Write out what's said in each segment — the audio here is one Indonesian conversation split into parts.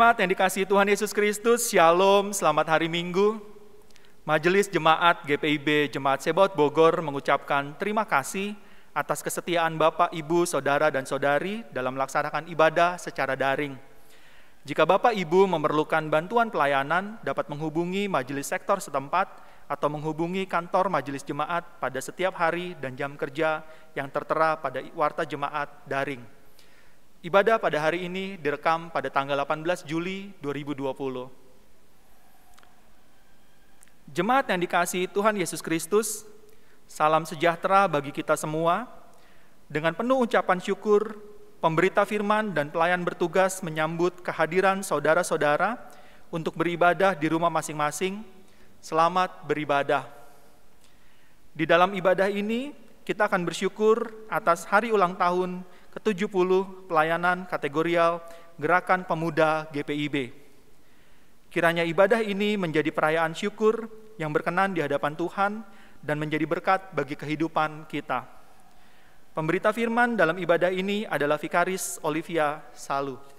Jemaat yang dikasihi Tuhan Yesus Kristus, Shalom, selamat hari Minggu. Majelis Jemaat GPIB Jemaat Sebaot Bogor mengucapkan terima kasih atas kesetiaan Bapak, Ibu, Saudara, dan Saudari dalam melaksanakan ibadah secara daring. Jika Bapak, Ibu memerlukan bantuan pelayanan, dapat menghubungi majelis sektor setempat atau menghubungi kantor majelis jemaat pada setiap hari dan jam kerja yang tertera pada warta jemaat daring. Ibadah pada hari ini direkam pada tanggal 18 Juli 2020. Jemaat yang dikasihi Tuhan Yesus Kristus, salam sejahtera bagi kita semua. Dengan penuh ucapan syukur, pemberita firman dan pelayan bertugas menyambut kehadiran saudara-saudara untuk beribadah di rumah masing-masing. Selamat beribadah. Di dalam ibadah ini, kita akan bersyukur atas hari ulang tahun ke-70 pelayanan kategorial Gerakan Pemuda GPIB. Kiranya ibadah ini menjadi perayaan syukur yang berkenan di hadapan Tuhan dan menjadi berkat bagi kehidupan kita. Pemberita firman dalam ibadah ini adalah Vikaris Olivia Salu.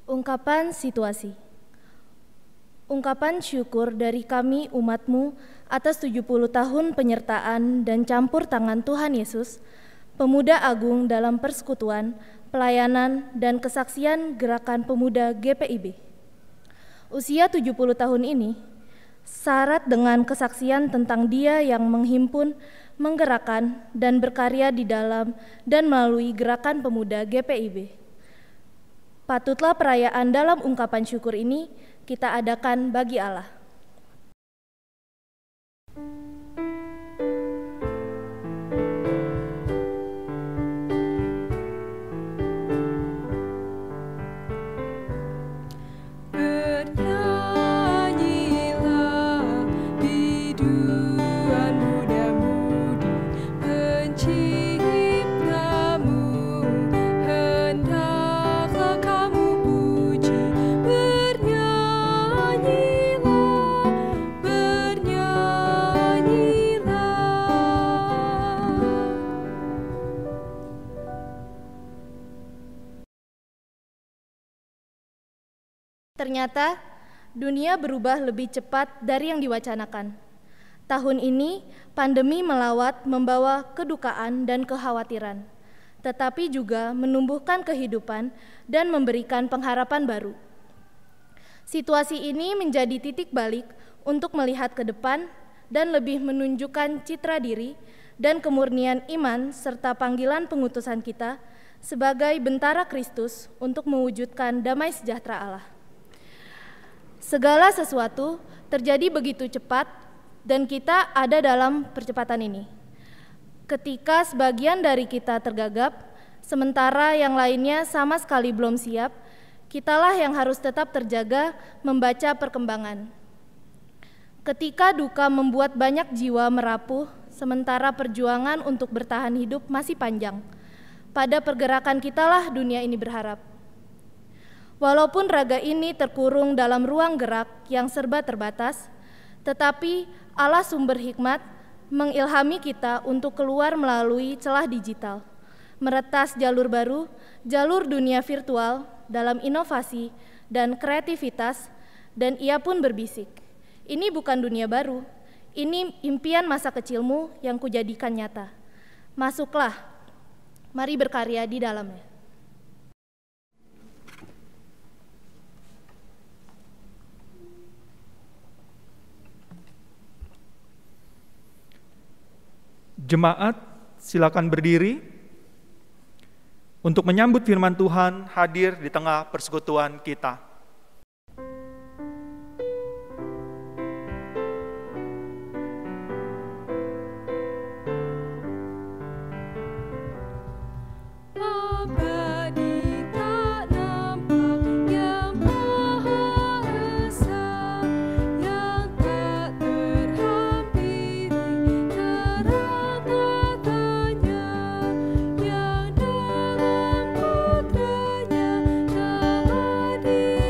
Ungkapan situasi. Ungkapan syukur dari kami umat-Mu atas 70 tahun penyertaan dan campur tangan Tuhan Yesus, pemuda agung dalam persekutuan, pelayanan, dan kesaksian Gerakan Pemuda GPIB. Usia 70 tahun ini, syarat dengan kesaksian tentang Dia yang menghimpun, menggerakkan, dan berkarya di dalam dan melalui Gerakan Pemuda GPIB. Patutlah perayaan dalam ungkapan syukur ini kita adakan bagi Allah. Ternyata dunia berubah lebih cepat dari yang diwacanakan. Tahun ini pandemi melawat membawa kedukaan dan kekhawatiran, tetapi juga menumbuhkan kehidupan dan memberikan pengharapan baru. Situasi ini menjadi titik balik untuk melihat ke depan dan lebih menunjukkan citra diri dan kemurnian iman serta panggilan pengutusan kita sebagai bentara Kristus untuk mewujudkan damai sejahtera Allah. Segala sesuatu terjadi begitu cepat dan kita ada dalam percepatan ini. Ketika sebagian dari kita tergagap, sementara yang lainnya sama sekali belum siap, kitalah yang harus tetap terjaga membaca perkembangan. Ketika duka membuat banyak jiwa merapuh, sementara perjuangan untuk bertahan hidup masih panjang, pada pergerakan kitalah dunia ini berharap. Walaupun raga ini terkurung dalam ruang gerak yang serba terbatas, tetapi Allah sumber hikmat mengilhami kita untuk keluar melalui celah digital, meretas jalur baru, jalur dunia virtual dalam inovasi dan kreativitas, dan ia pun berbisik, "Ini bukan dunia baru, ini impian masa kecilmu yang kujadikan nyata. Masuklah, mari berkarya di dalamnya." Jemaat, silakan berdiri untuk menyambut firman Tuhan hadir di tengah persekutuan kita. Di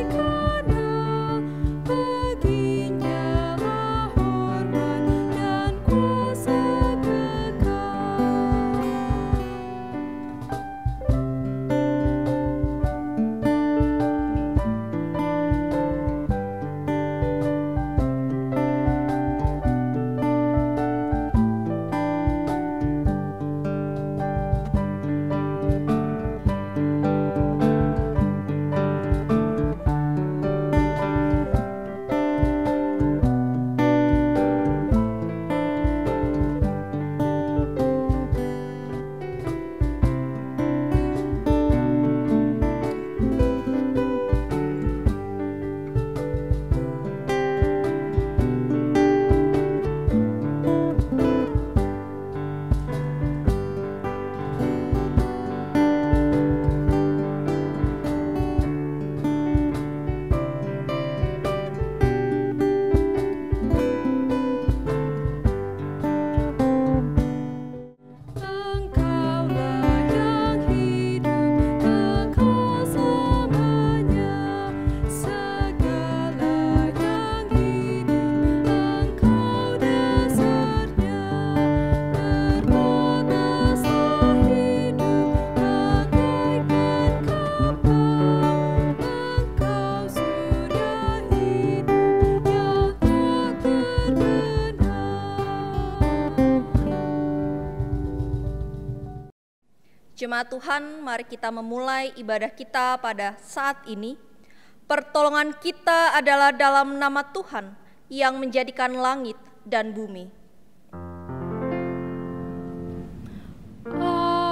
Jemaat Tuhan, mari kita memulai ibadah kita pada saat ini. Pertolongan kita adalah dalam nama Tuhan yang menjadikan langit dan bumi. Amin.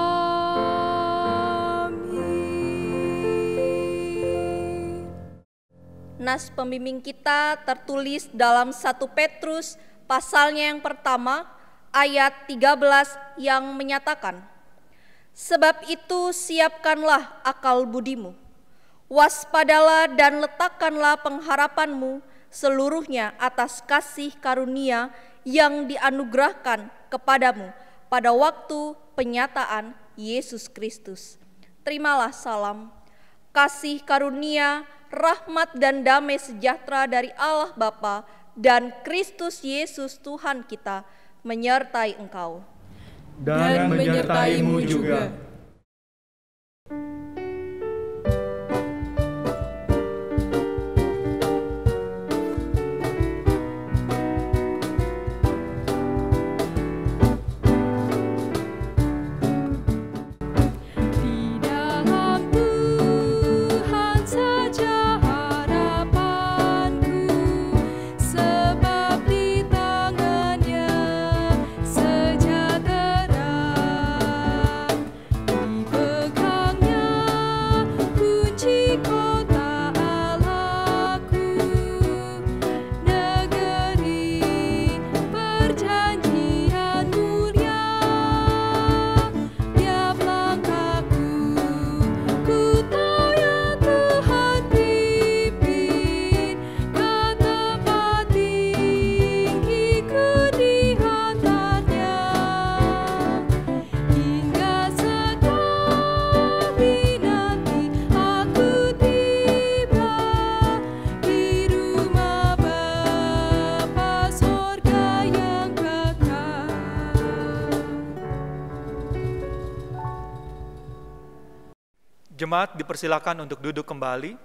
Nas pembimbing kita tertulis dalam 1 Petrus pasalnya yang pertama, ayat 13 yang menyatakan, "Sebab itu siapkanlah akal budimu, waspadalah dan letakkanlah pengharapanmu seluruhnya atas kasih karunia yang dianugerahkan kepadamu pada waktu penyataan Yesus Kristus. Terimalah salam, kasih karunia, rahmat dan damai sejahtera dari Allah Bapa dan Kristus Yesus Tuhan kita menyertai engkau." Dan menyertaimu juga. Jemaat dipersilakan untuk duduk kembali.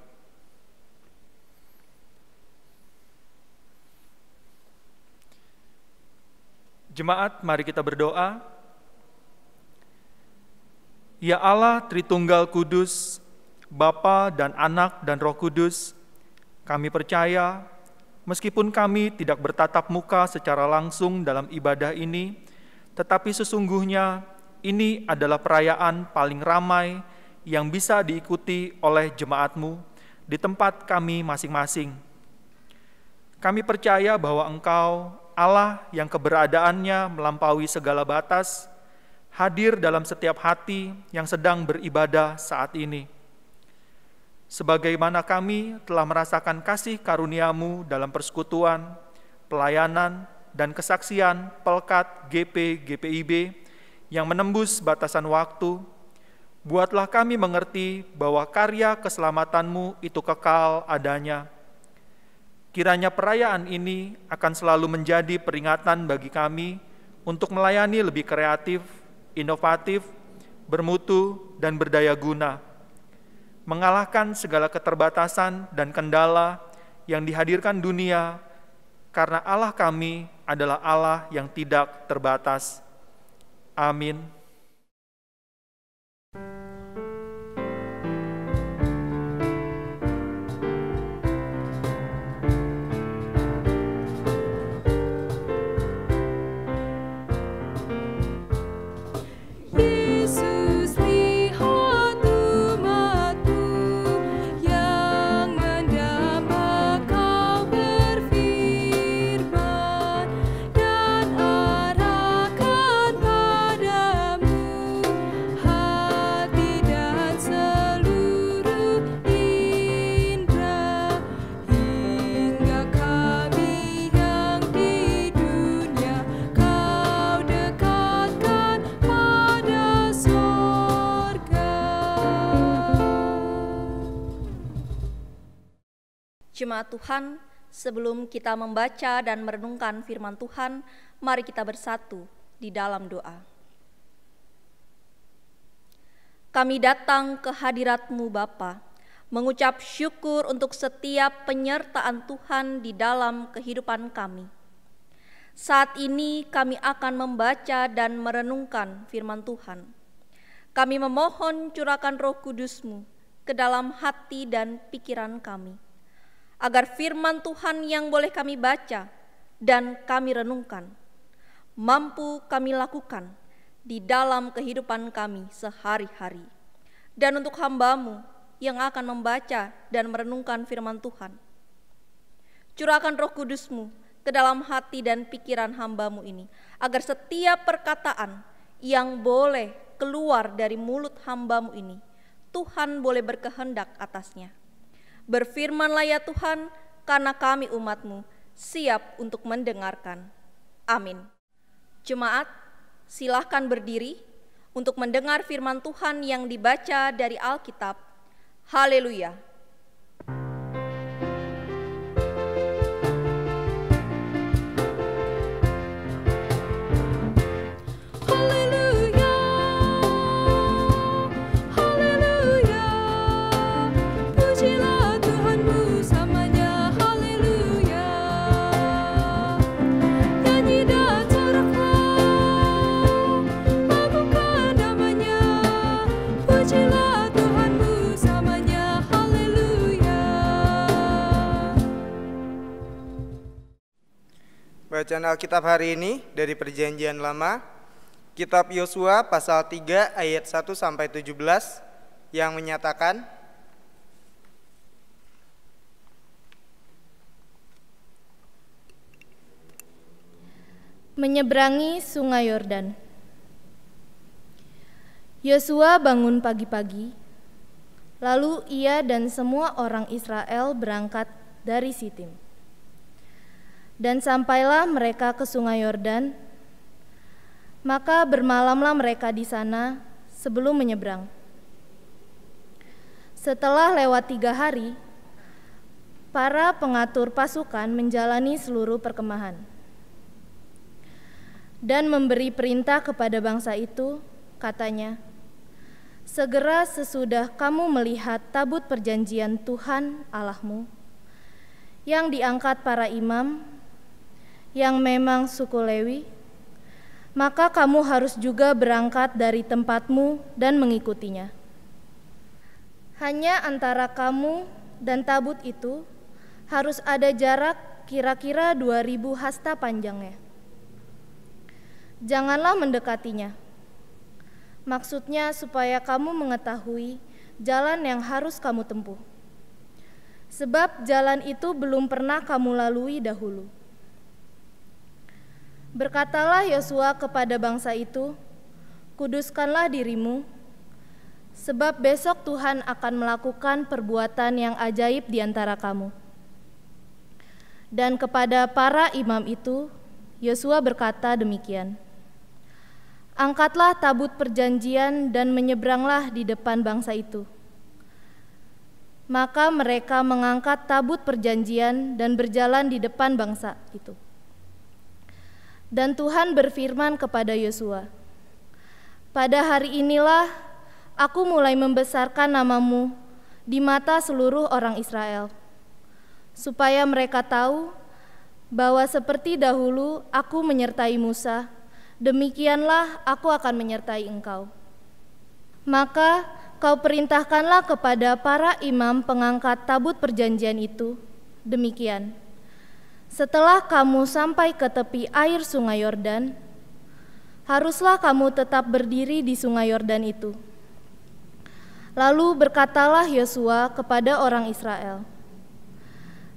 Jemaat, mari kita berdoa. Ya Allah Tritunggal Kudus, Bapa dan Anak dan Roh Kudus, kami percaya meskipun kami tidak bertatap muka secara langsung dalam ibadah ini, tetapi sesungguhnya ini adalah perayaan paling ramai yang bisa diikuti oleh jemaat-Mu di tempat kami masing-masing. Kami percaya bahwa Engkau, Allah yang keberadaannya melampaui segala batas, hadir dalam setiap hati yang sedang beribadah saat ini. Sebagaimana kami telah merasakan kasih karunia-Mu dalam persekutuan, pelayanan, dan kesaksian Pelkat GPIB yang menembus batasan waktu, buatlah kami mengerti bahwa karya keselamatan-Mu itu kekal adanya. Kiranya perayaan ini akan selalu menjadi peringatan bagi kami untuk melayani lebih kreatif, inovatif, bermutu, dan berdaya guna, mengalahkan segala keterbatasan dan kendala yang dihadirkan dunia, karena Allah kami adalah Allah yang tidak terbatas. Amin. Jemaat Tuhan, sebelum kita membaca dan merenungkan firman Tuhan, mari kita bersatu di dalam doa. Kami datang ke hadirat-Mu Bapa, mengucap syukur untuk setiap penyertaan Tuhan di dalam kehidupan kami. Saat ini kami akan membaca dan merenungkan firman Tuhan. Kami memohon curahkan Roh Kudus-Mu ke dalam hati dan pikiran kami, agar firman Tuhan yang boleh kami baca dan kami renungkan, mampu kami lakukan di dalam kehidupan kami sehari-hari. Dan untuk hamba-Mu yang akan membaca dan merenungkan firman Tuhan, curahkan Roh Kudus-Mu ke dalam hati dan pikiran hamba-Mu ini, agar setiap perkataan yang boleh keluar dari mulut hamba-Mu ini, Tuhan boleh berkehendak atasnya. Berfirmanlah ya Tuhan, karena kami umat-Mu siap untuk mendengarkan. Amin. Jemaat, silahkan berdiri untuk mendengar firman Tuhan yang dibaca dari Alkitab. Haleluya. Bacaan Alkitab hari ini dari Perjanjian Lama, Kitab Yosua pasal 3 ayat 1 sampai 17 yang menyatakan, menyeberangi Sungai Yordan. Yosua bangun pagi-pagi, lalu ia dan semua orang Israel berangkat dari Sitim. Dan sampailah mereka ke Sungai Yordan, maka bermalamlah mereka di sana sebelum menyeberang. Setelah lewat 3 hari, para pengatur pasukan menjalani seluruh perkemahan dan memberi perintah kepada bangsa itu, katanya, segera sesudah kamu melihat tabut perjanjian Tuhan Allahmu, yang diangkat para imam, yang memang suku Lewi, maka kamu harus juga berangkat dari tempatmu dan mengikutinya. Hanya antara kamu dan tabut itu harus ada jarak kira-kira 2000 hasta panjangnya. Janganlah mendekatinya. Maksudnya supaya kamu mengetahui jalan yang harus kamu tempuh. Sebab jalan itu belum pernah kamu lalui dahulu. Berkatalah Yosua kepada bangsa itu, kuduskanlah dirimu, sebab besok Tuhan akan melakukan perbuatan yang ajaib di antara kamu. Dan kepada para imam itu, Yosua berkata demikian, angkatlah tabut perjanjian dan menyeberanglah di depan bangsa itu. Maka mereka mengangkat tabut perjanjian dan berjalan di depan bangsa itu. Dan Tuhan berfirman kepada Yosua, pada hari inilah aku mulai membesarkan namamu di mata seluruh orang Israel, supaya mereka tahu bahwa seperti dahulu aku menyertai Musa, demikianlah aku akan menyertai engkau. Maka kau perintahkanlah kepada para imam pengangkat tabut perjanjian itu, demikian. Setelah kamu sampai ke tepi air Sungai Yordan, haruslah kamu tetap berdiri di Sungai Yordan itu. Lalu berkatalah Yosua kepada orang Israel,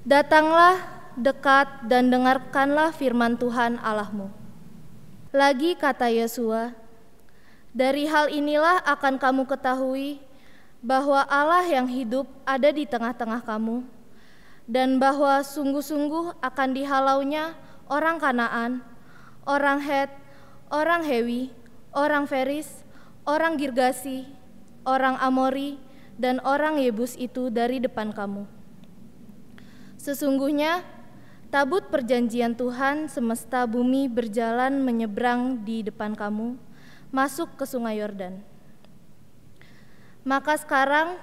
datanglah dekat dan dengarkanlah firman Tuhan Allahmu. Lagi kata Yosua, dari hal inilah akan kamu ketahui bahwa Allah yang hidup ada di tengah-tengah kamu, dan bahwa sungguh-sungguh akan dihalaunya orang Kanaan, orang Het, orang Hewi, orang Feris, orang Girgasi, orang Amori, dan orang Yebus itu dari depan kamu. Sesungguhnya tabut perjanjian Tuhan semesta bumi berjalan menyeberang di depan kamu, masuk ke Sungai Yordan. Maka sekarang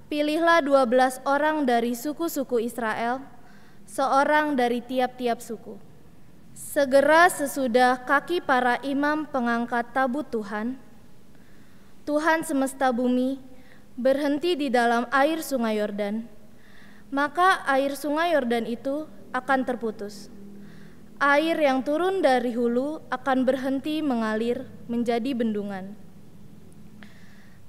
pilihlah 12 orang dari suku-suku Israel, seorang dari tiap-tiap suku. Segera sesudah kaki para imam pengangkat tabut Tuhan, Tuhan semesta bumi, berhenti di dalam air Sungai Yordan, maka air Sungai Yordan itu akan terputus. Air yang turun dari hulu akan berhenti mengalir menjadi bendungan.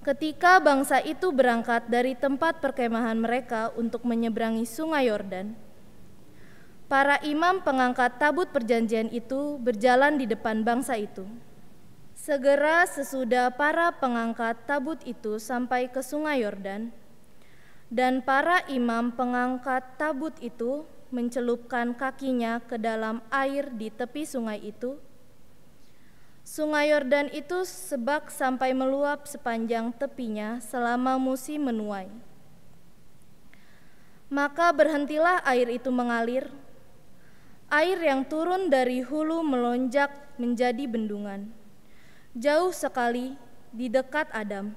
Ketika bangsa itu berangkat dari tempat perkemahan mereka untuk menyeberangi Sungai Yordan, para imam pengangkat tabut perjanjian itu berjalan di depan bangsa itu. Segera sesudah para pengangkat tabut itu sampai ke Sungai Yordan, dan para imam pengangkat tabut itu mencelupkan kakinya ke dalam air di tepi sungai itu, Sungai Yordan itu sebak sampai meluap sepanjang tepinya selama musim menuai. Maka berhentilah air itu mengalir. Air yang turun dari hulu melonjak menjadi bendungan. Jauh sekali di dekat Adam,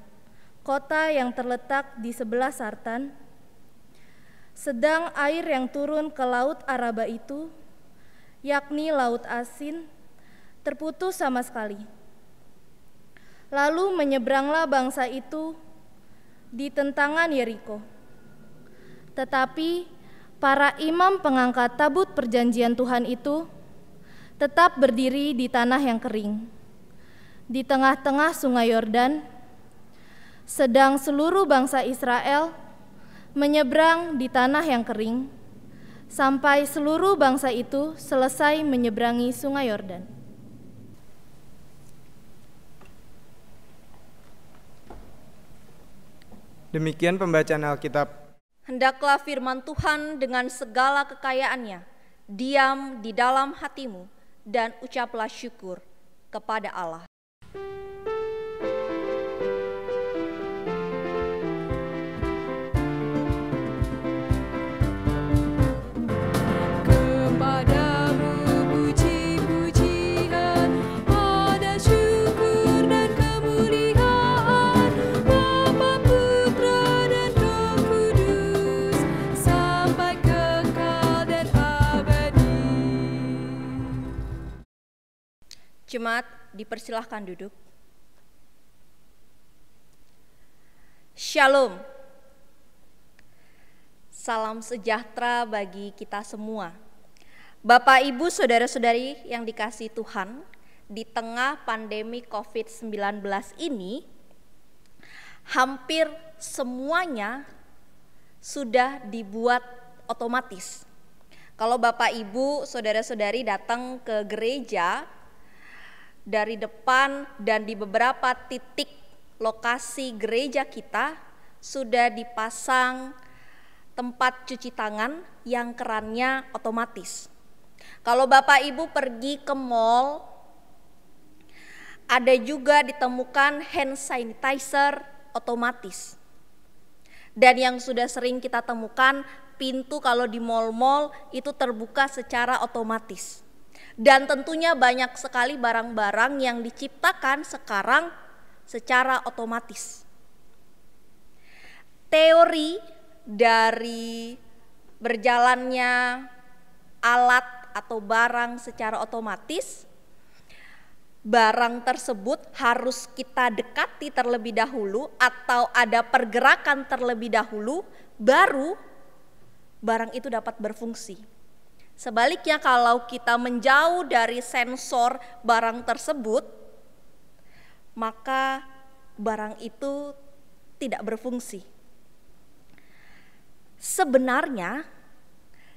kota yang terletak di sebelah Sartan. Sedang air yang turun ke laut Araba itu, yakni laut asin, terputus sama sekali. Lalu menyeberanglah bangsa itu di tentangan Yeriko. Tetapi para imam pengangkat tabut perjanjian Tuhan itu tetap berdiri di tanah yang kering, di tengah-tengah Sungai Yordan, sedang seluruh bangsa Israel menyeberang di tanah yang kering, sampai seluruh bangsa itu selesai menyeberangi Sungai Yordan. Demikian pembacaan Alkitab. Hendaklah firman Tuhan dengan segala kekayaannya diam di dalam hatimu, dan ucaplah syukur kepada Allah. Jemaat, dipersilahkan duduk. Shalom. Salam sejahtera bagi kita semua. Bapak, Ibu, saudara-saudari yang dikasihi Tuhan, di tengah pandemi COVID-19 ini, hampir semuanya sudah dibuat otomatis. Kalau Bapak, Ibu, saudara-saudari datang ke gereja, dari depan dan di beberapa titik lokasi gereja kita sudah dipasang tempat cuci tangan yang kerannya otomatis. Kalau Bapak Ibu pergi ke mall, ada juga ditemukan hand sanitizer otomatis. Dan yang sudah sering kita temukan, pintu kalau di mall-mall itu terbuka secara otomatis. Dan tentunya banyak sekali barang-barang yang diciptakan sekarang secara otomatis. Teori dari berjalannya alat atau barang secara otomatis, barang tersebut harus kita dekati terlebih dahulu atau ada pergerakan terlebih dahulu, baru barang itu dapat berfungsi. Sebaliknya, kalau kita menjauh dari sensor barang tersebut, maka barang itu tidak berfungsi. Sebenarnya,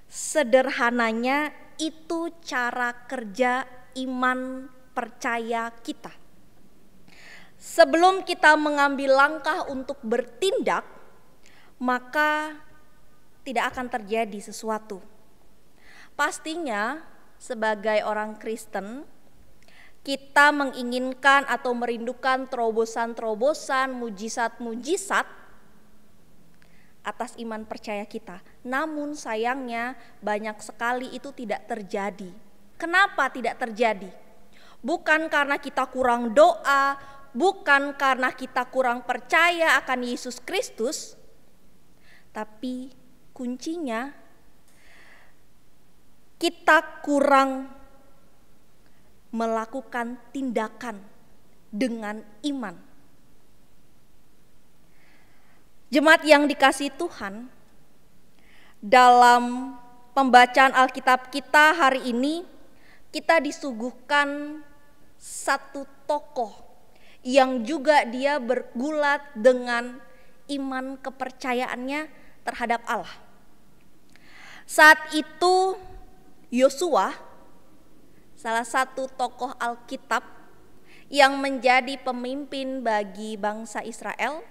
sederhananya itu cara kerja iman percaya kita. Sebelum kita mengambil langkah untuk bertindak, maka tidak akan terjadi sesuatu. Pastinya sebagai orang Kristen, kita menginginkan atau merindukan terobosan-terobosan, mujizat-mujizat atas iman percaya kita. Namun sayangnya banyak sekali itu tidak terjadi. Kenapa tidak terjadi? Bukan karena kita kurang doa, bukan karena kita kurang percaya akan Yesus Kristus, tapi kuncinya kita kurang melakukan tindakan dengan iman. Jemaat yang dikasihi Tuhan, dalam pembacaan Alkitab kita hari ini, kita disuguhkan satu tokoh yang juga dia bergulat dengan iman kepercayaannya terhadap Allah. Saat itu Yosua, salah satu tokoh Alkitab yang menjadi pemimpin bagi bangsa Israel,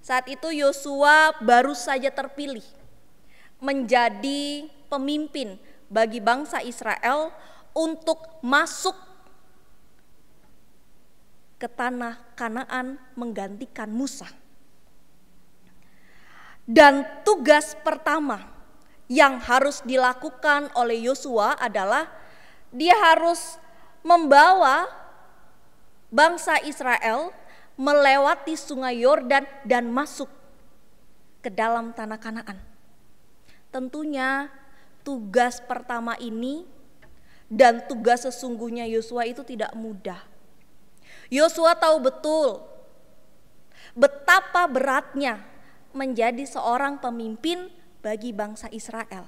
saat itu Yosua baru saja terpilih menjadi pemimpin bagi bangsa Israel untuk masuk ke tanah Kanaan menggantikan Musa. Dan tugas pertama yang harus dilakukan oleh Yosua adalah dia harus membawa bangsa Israel melewati sungai Yordan dan masuk ke dalam tanah Kanaan. Tentunya tugas pertama ini dan tugas sesungguhnya Yosua itu tidak mudah. Yosua tahu betul betapa beratnya menjadi seorang pemimpin bagi bangsa Israel.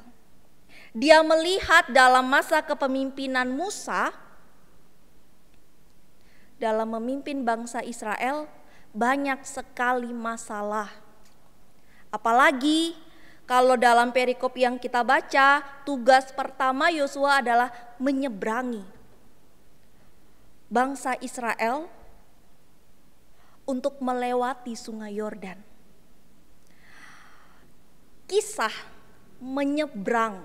Dia melihat dalam masa kepemimpinan Musa, dalam memimpin bangsa Israel banyak sekali masalah. Apalagi kalau dalam perikop yang kita baca, tugas pertama Yosua adalah menyeberangi bangsa Israel untuk melewati sungai Yordan. Kisah menyeberang,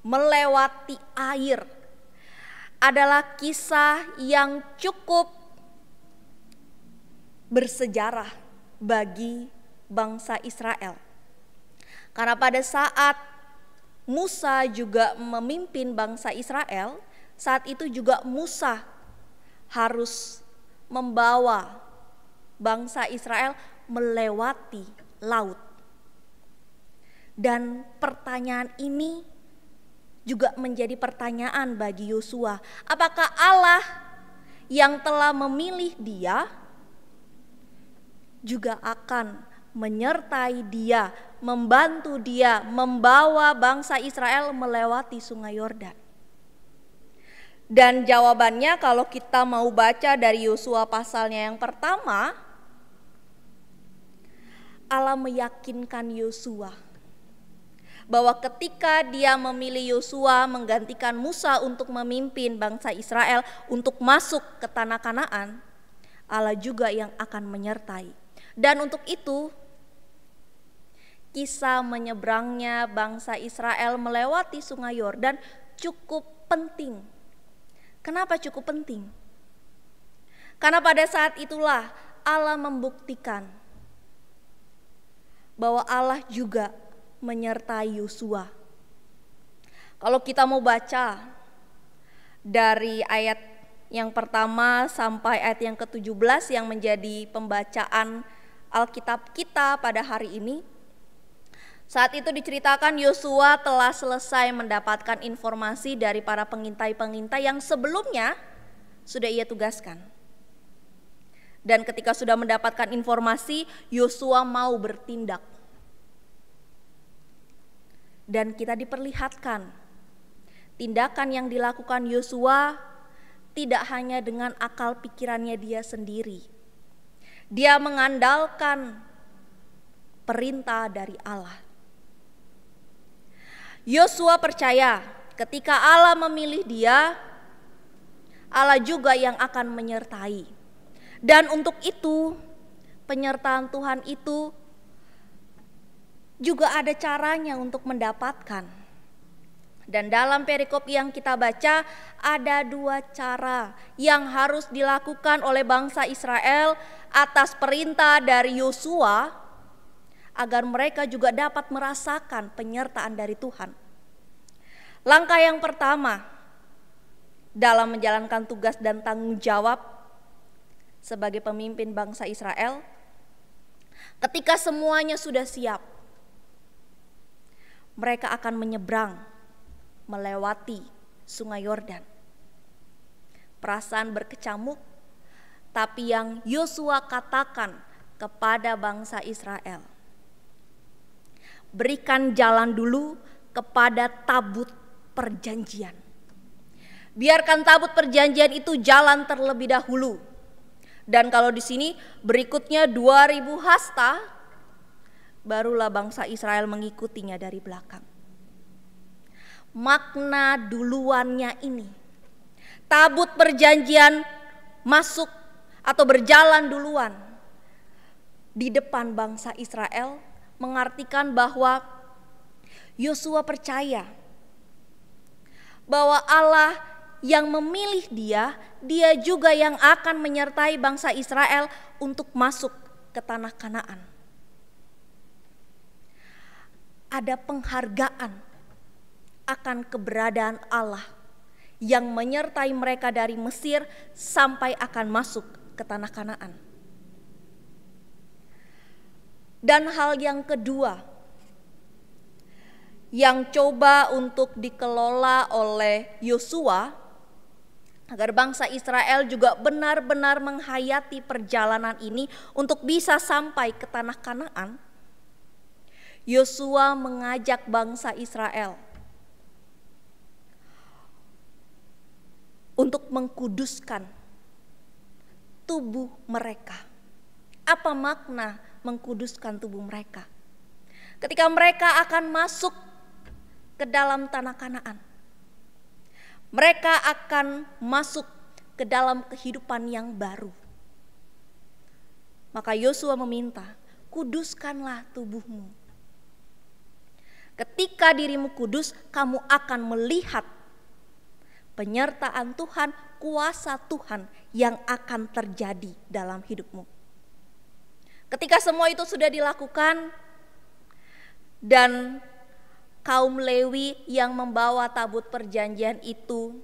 melewati air adalah kisah yang cukup bersejarah bagi bangsa Israel. Karena pada saat Musa juga memimpin bangsa Israel, saat itu juga Musa harus membawa bangsa Israel melewati laut. Dan pertanyaan ini juga menjadi pertanyaan bagi Yosua. Apakah Allah yang telah memilih dia juga akan menyertai dia, membantu dia, membawa bangsa Israel melewati sungai Yordan? Dan jawabannya kalau kita mau baca dari Yosua pasalnya yang pertama, Allah meyakinkan Yosua bahwa ketika dia memilih Yosua menggantikan Musa untuk memimpin bangsa Israel untuk masuk ke tanah Kanaan, Allah juga yang akan menyertai. Dan untuk itu, kisah menyeberangnya bangsa Israel melewati sungai Yordan cukup penting. Kenapa cukup penting? Karena pada saat itulah Allah membuktikan bahwa Allah juga menyertai Yosua. Kalau kita mau baca dari ayat yang pertama sampai ayat yang ke-17 yang menjadi pembacaan Alkitab kita pada hari ini, saat itu diceritakan Yosua telah selesai mendapatkan informasi dari para pengintai-pengintai yang sebelumnya sudah ia tugaskan. Dan ketika sudah mendapatkan informasi, Yosua mau bertindak. Dan kita diperlihatkan tindakan yang dilakukan Yosua tidak hanya dengan akal pikirannya dia sendiri. Dia mengandalkan perintah dari Allah. Yosua percaya ketika Allah memilih dia, Allah juga yang akan menyertai. Dan untuk itu, penyertaan Tuhan itu juga ada caranya untuk mendapatkan. Dan dalam perikop yang kita baca ada dua cara yang harus dilakukan oleh bangsa Israel atas perintah dari Yosua agar mereka juga dapat merasakan penyertaan dari Tuhan. Langkah yang pertama dalam menjalankan tugas dan tanggung jawab sebagai pemimpin bangsa Israel, ketika semuanya sudah siap, mereka akan menyeberang melewati sungai Yordan. Perasaan berkecamuk, tapi yang Yosua katakan kepada bangsa Israel, berikan jalan dulu kepada tabut perjanjian. Biarkan tabut perjanjian itu jalan terlebih dahulu. Dan kalau di sini berikutnya 2000 hasta, barulah bangsa Israel mengikutinya dari belakang. Makna duluannya ini, tabut perjanjian masuk atau berjalan duluan di depan bangsa Israel, mengartikan bahwa Yosua percaya bahwa Allah yang memilih dia juga yang akan menyertai bangsa Israel untuk masuk ke tanah Kanaan. Ada penghargaan akan keberadaan Allah yang menyertai mereka dari Mesir sampai akan masuk ke tanah Kanaan. Dan hal yang kedua yang coba untuk dikelola oleh Yosua agar bangsa Israel juga benar-benar menghayati perjalanan ini untuk bisa sampai ke tanah Kanaan, Yosua mengajak bangsa Israel untuk mengkuduskan tubuh mereka. Apa makna mengkuduskan tubuh mereka? Ketika mereka akan masuk ke dalam tanah Kanaan, mereka akan masuk ke dalam kehidupan yang baru. Maka Yosua meminta, kuduskanlah tubuhmu. Ketika dirimu kudus, kamu akan melihat penyertaan Tuhan, kuasa Tuhan yang akan terjadi dalam hidupmu. Ketika semua itu sudah dilakukan dan kaum Lewi yang membawa tabut perjanjian itu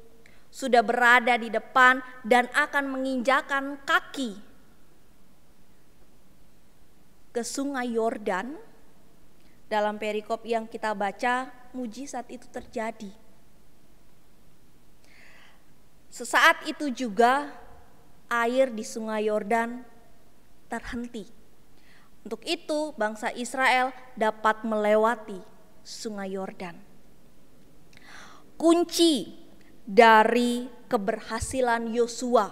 sudah berada di depan dan akan menginjakan kaki ke sungai Yordan. Dalam perikop yang kita baca, mujizat itu terjadi. Sesaat itu juga air di sungai Yordan terhenti. Untuk itu bangsa Israel dapat melewati sungai Yordan. Kunci dari keberhasilan Yosua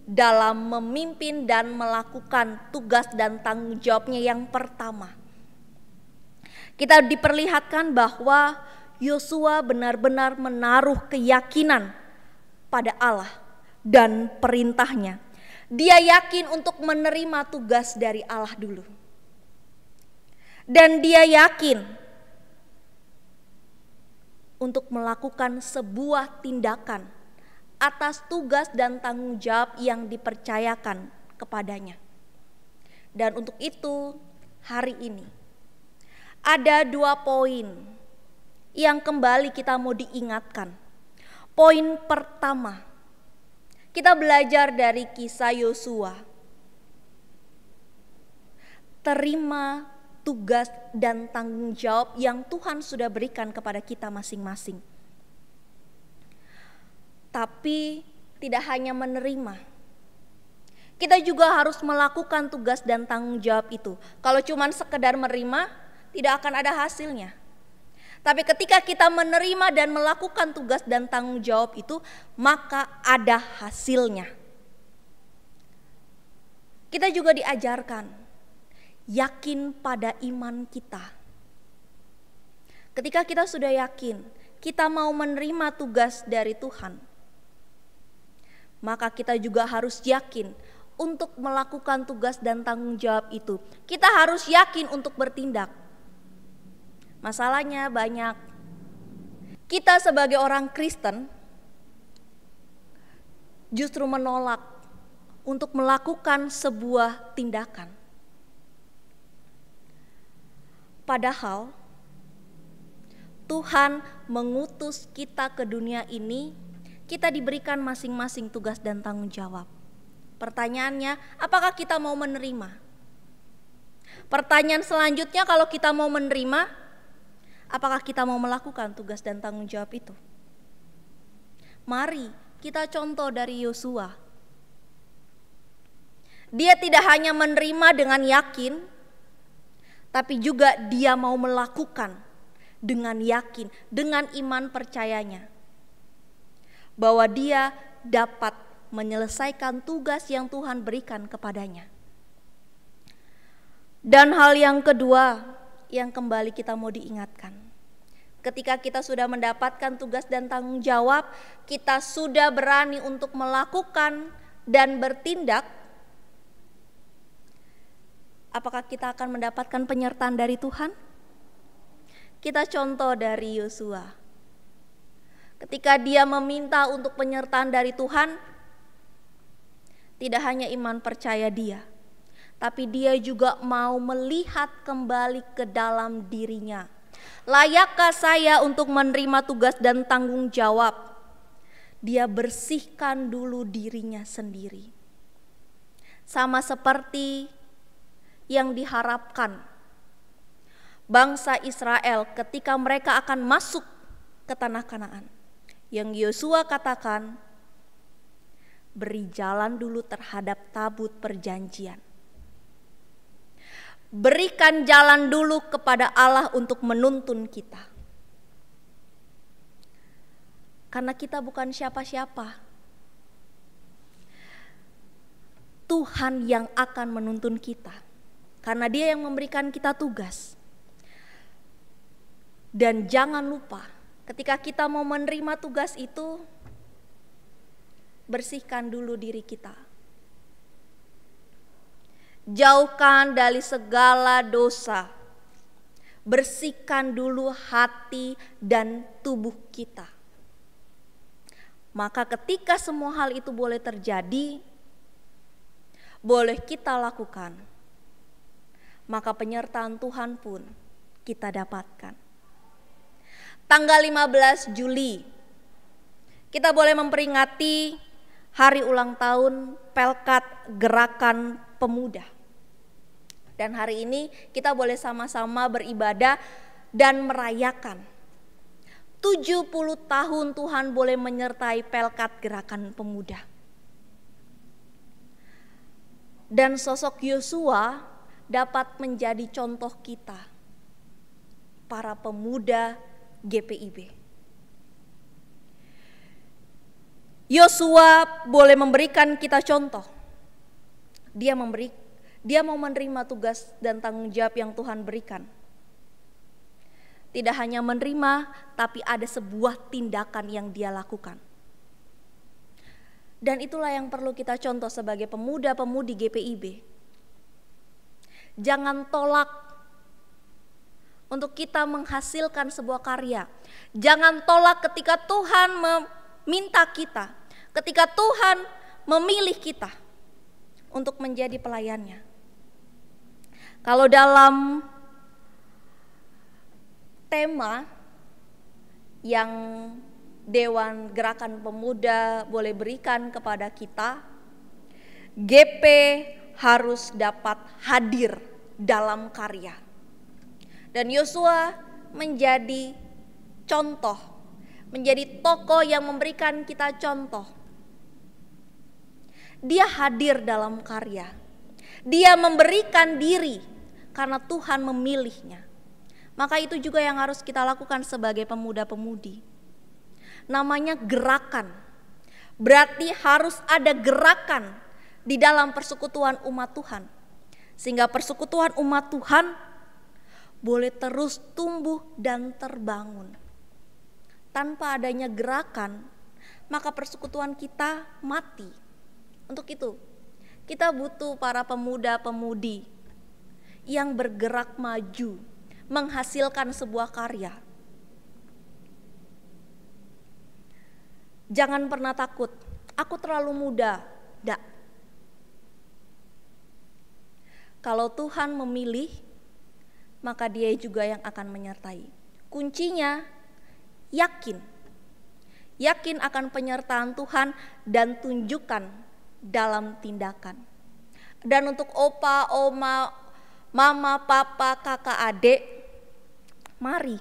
dalam memimpin dan melakukan tugas dan tanggung jawabnya yang pertama, kita diperlihatkan bahwa Yosua benar-benar menaruh keyakinan pada Allah dan perintahnya. Dia yakin untuk menerima tugas dari Allah dulu. Dan dia yakin untuk melakukan sebuah tindakan atas tugas dan tanggung jawab yang dipercayakan kepadanya. Dan untuk itu hari ini ada 2 poin yang kembali kita mau diingatkan. Poin pertama, kita belajar dari kisah Yosua. Terima tugas dan tanggung jawab yang Tuhan sudah berikan kepada kita masing-masing. Tapi tidak hanya menerima, kita juga harus melakukan tugas dan tanggung jawab itu. Kalau cuma sekedar menerima, tidak akan ada hasilnya. Tapi ketika kita menerima dan melakukan tugas dan tanggung jawab itu, maka ada hasilnya. Kita juga diajarkan yakin pada iman kita. Ketika kita sudah yakin, kita mau menerima tugas dari Tuhan, maka kita juga harus yakin untuk melakukan tugas dan tanggung jawab itu. Kita harus yakin untuk bertindak. Masalahnya banyak. Kita sebagai orang Kristen justru menolak untuk melakukan sebuah tindakan. Padahal Tuhan mengutus kita ke dunia ini, kita diberikan masing-masing tugas dan tanggung jawab. Pertanyaannya, apakah kita mau menerima? Pertanyaan selanjutnya, kalau kita mau menerima, apakah kita mau melakukan tugas dan tanggung jawab itu? Mari kita contoh dari Yosua. Dia tidak hanya menerima dengan yakin, tapi juga dia mau melakukan dengan yakin, dengan iman percayanya, bahwa dia dapat menyelesaikan tugas yang Tuhan berikan kepadanya. Dan hal yang kedua yang kembali kita mau diingatkan, ketika kita sudah mendapatkan tugas dan tanggung jawab, kita sudah berani untuk melakukan dan bertindak, apakah kita akan mendapatkan penyertaan dari Tuhan? Kita contoh dari Yosua. Ketika dia meminta untuk penyertaan dari Tuhan, tidak hanya iman percaya dia, tapi dia juga mau melihat kembali ke dalam dirinya. Layakkah saya untuk menerima tugas dan tanggung jawab? Dia bersihkan dulu dirinya sendiri. Sama seperti yang diharapkan bangsa Israel ketika mereka akan masuk ke tanah Kanaan. Yang Yosua katakan, beri jalan dulu terhadap tabut perjanjian. Berikan jalan dulu kepada Allah untuk menuntun kita. Karena kita bukan siapa-siapa. Tuhan yang akan menuntun kita. Karena Dia yang memberikan kita tugas. Dan jangan lupa, ketika kita mau menerima tugas itu, bersihkan dulu diri kita. Jauhkan dari segala dosa. Bersihkan dulu hati dan tubuh kita. Maka ketika semua hal itu boleh terjadi, boleh kita lakukan, maka penyertaan Tuhan pun kita dapatkan. Tanggal 15 Juli, kita boleh memperingati hari ulang tahun Pelkat Gerakan Pemuda. Dan hari ini kita boleh sama-sama beribadah dan merayakan 70 tahun Tuhan boleh menyertai Pelkat Gerakan Pemuda. Dan sosok Yosua dapat menjadi contoh kita, para pemuda GPIB. Yosua boleh memberikan kita contoh. Dia mau menerima tugas dan tanggung jawab yang Tuhan berikan. Tidak hanya menerima, tapi ada sebuah tindakan yang dia lakukan. Dan itulah yang perlu kita contoh sebagai pemuda-pemudi GPIB. Jangan tolak untuk kita menghasilkan sebuah karya. Jangan tolak ketika Tuhan meminta kita, ketika Tuhan memilih kita untuk menjadi pelayannya. Kalau dalam tema yang Dewan Gerakan Pemuda boleh berikan kepada kita, GP harus dapat hadir dalam karya. Dan Yosua menjadi contoh, menjadi tokoh yang memberikan kita contoh. Dia hadir dalam karya. Dia memberikan diri karena Tuhan memilihnya. Maka itu juga yang harus kita lakukan sebagai pemuda-pemudi. Namanya gerakan. Berarti harus ada gerakan di dalam persekutuan umat Tuhan. Sehingga persekutuan umat Tuhan boleh terus tumbuh dan terbangun. Tanpa adanya gerakan, maka persekutuan kita mati. Untuk itu, kita butuh para pemuda-pemudi yang bergerak maju, menghasilkan sebuah karya. Jangan pernah takut, aku terlalu muda. Tidak. Kalau Tuhan memilih, maka Dia juga yang akan menyertai. Kuncinya yakin. Yakin akan penyertaan Tuhan dan tunjukkan dalam tindakan. Dan untuk opa, oma, mama, papa, kakak, adik, mari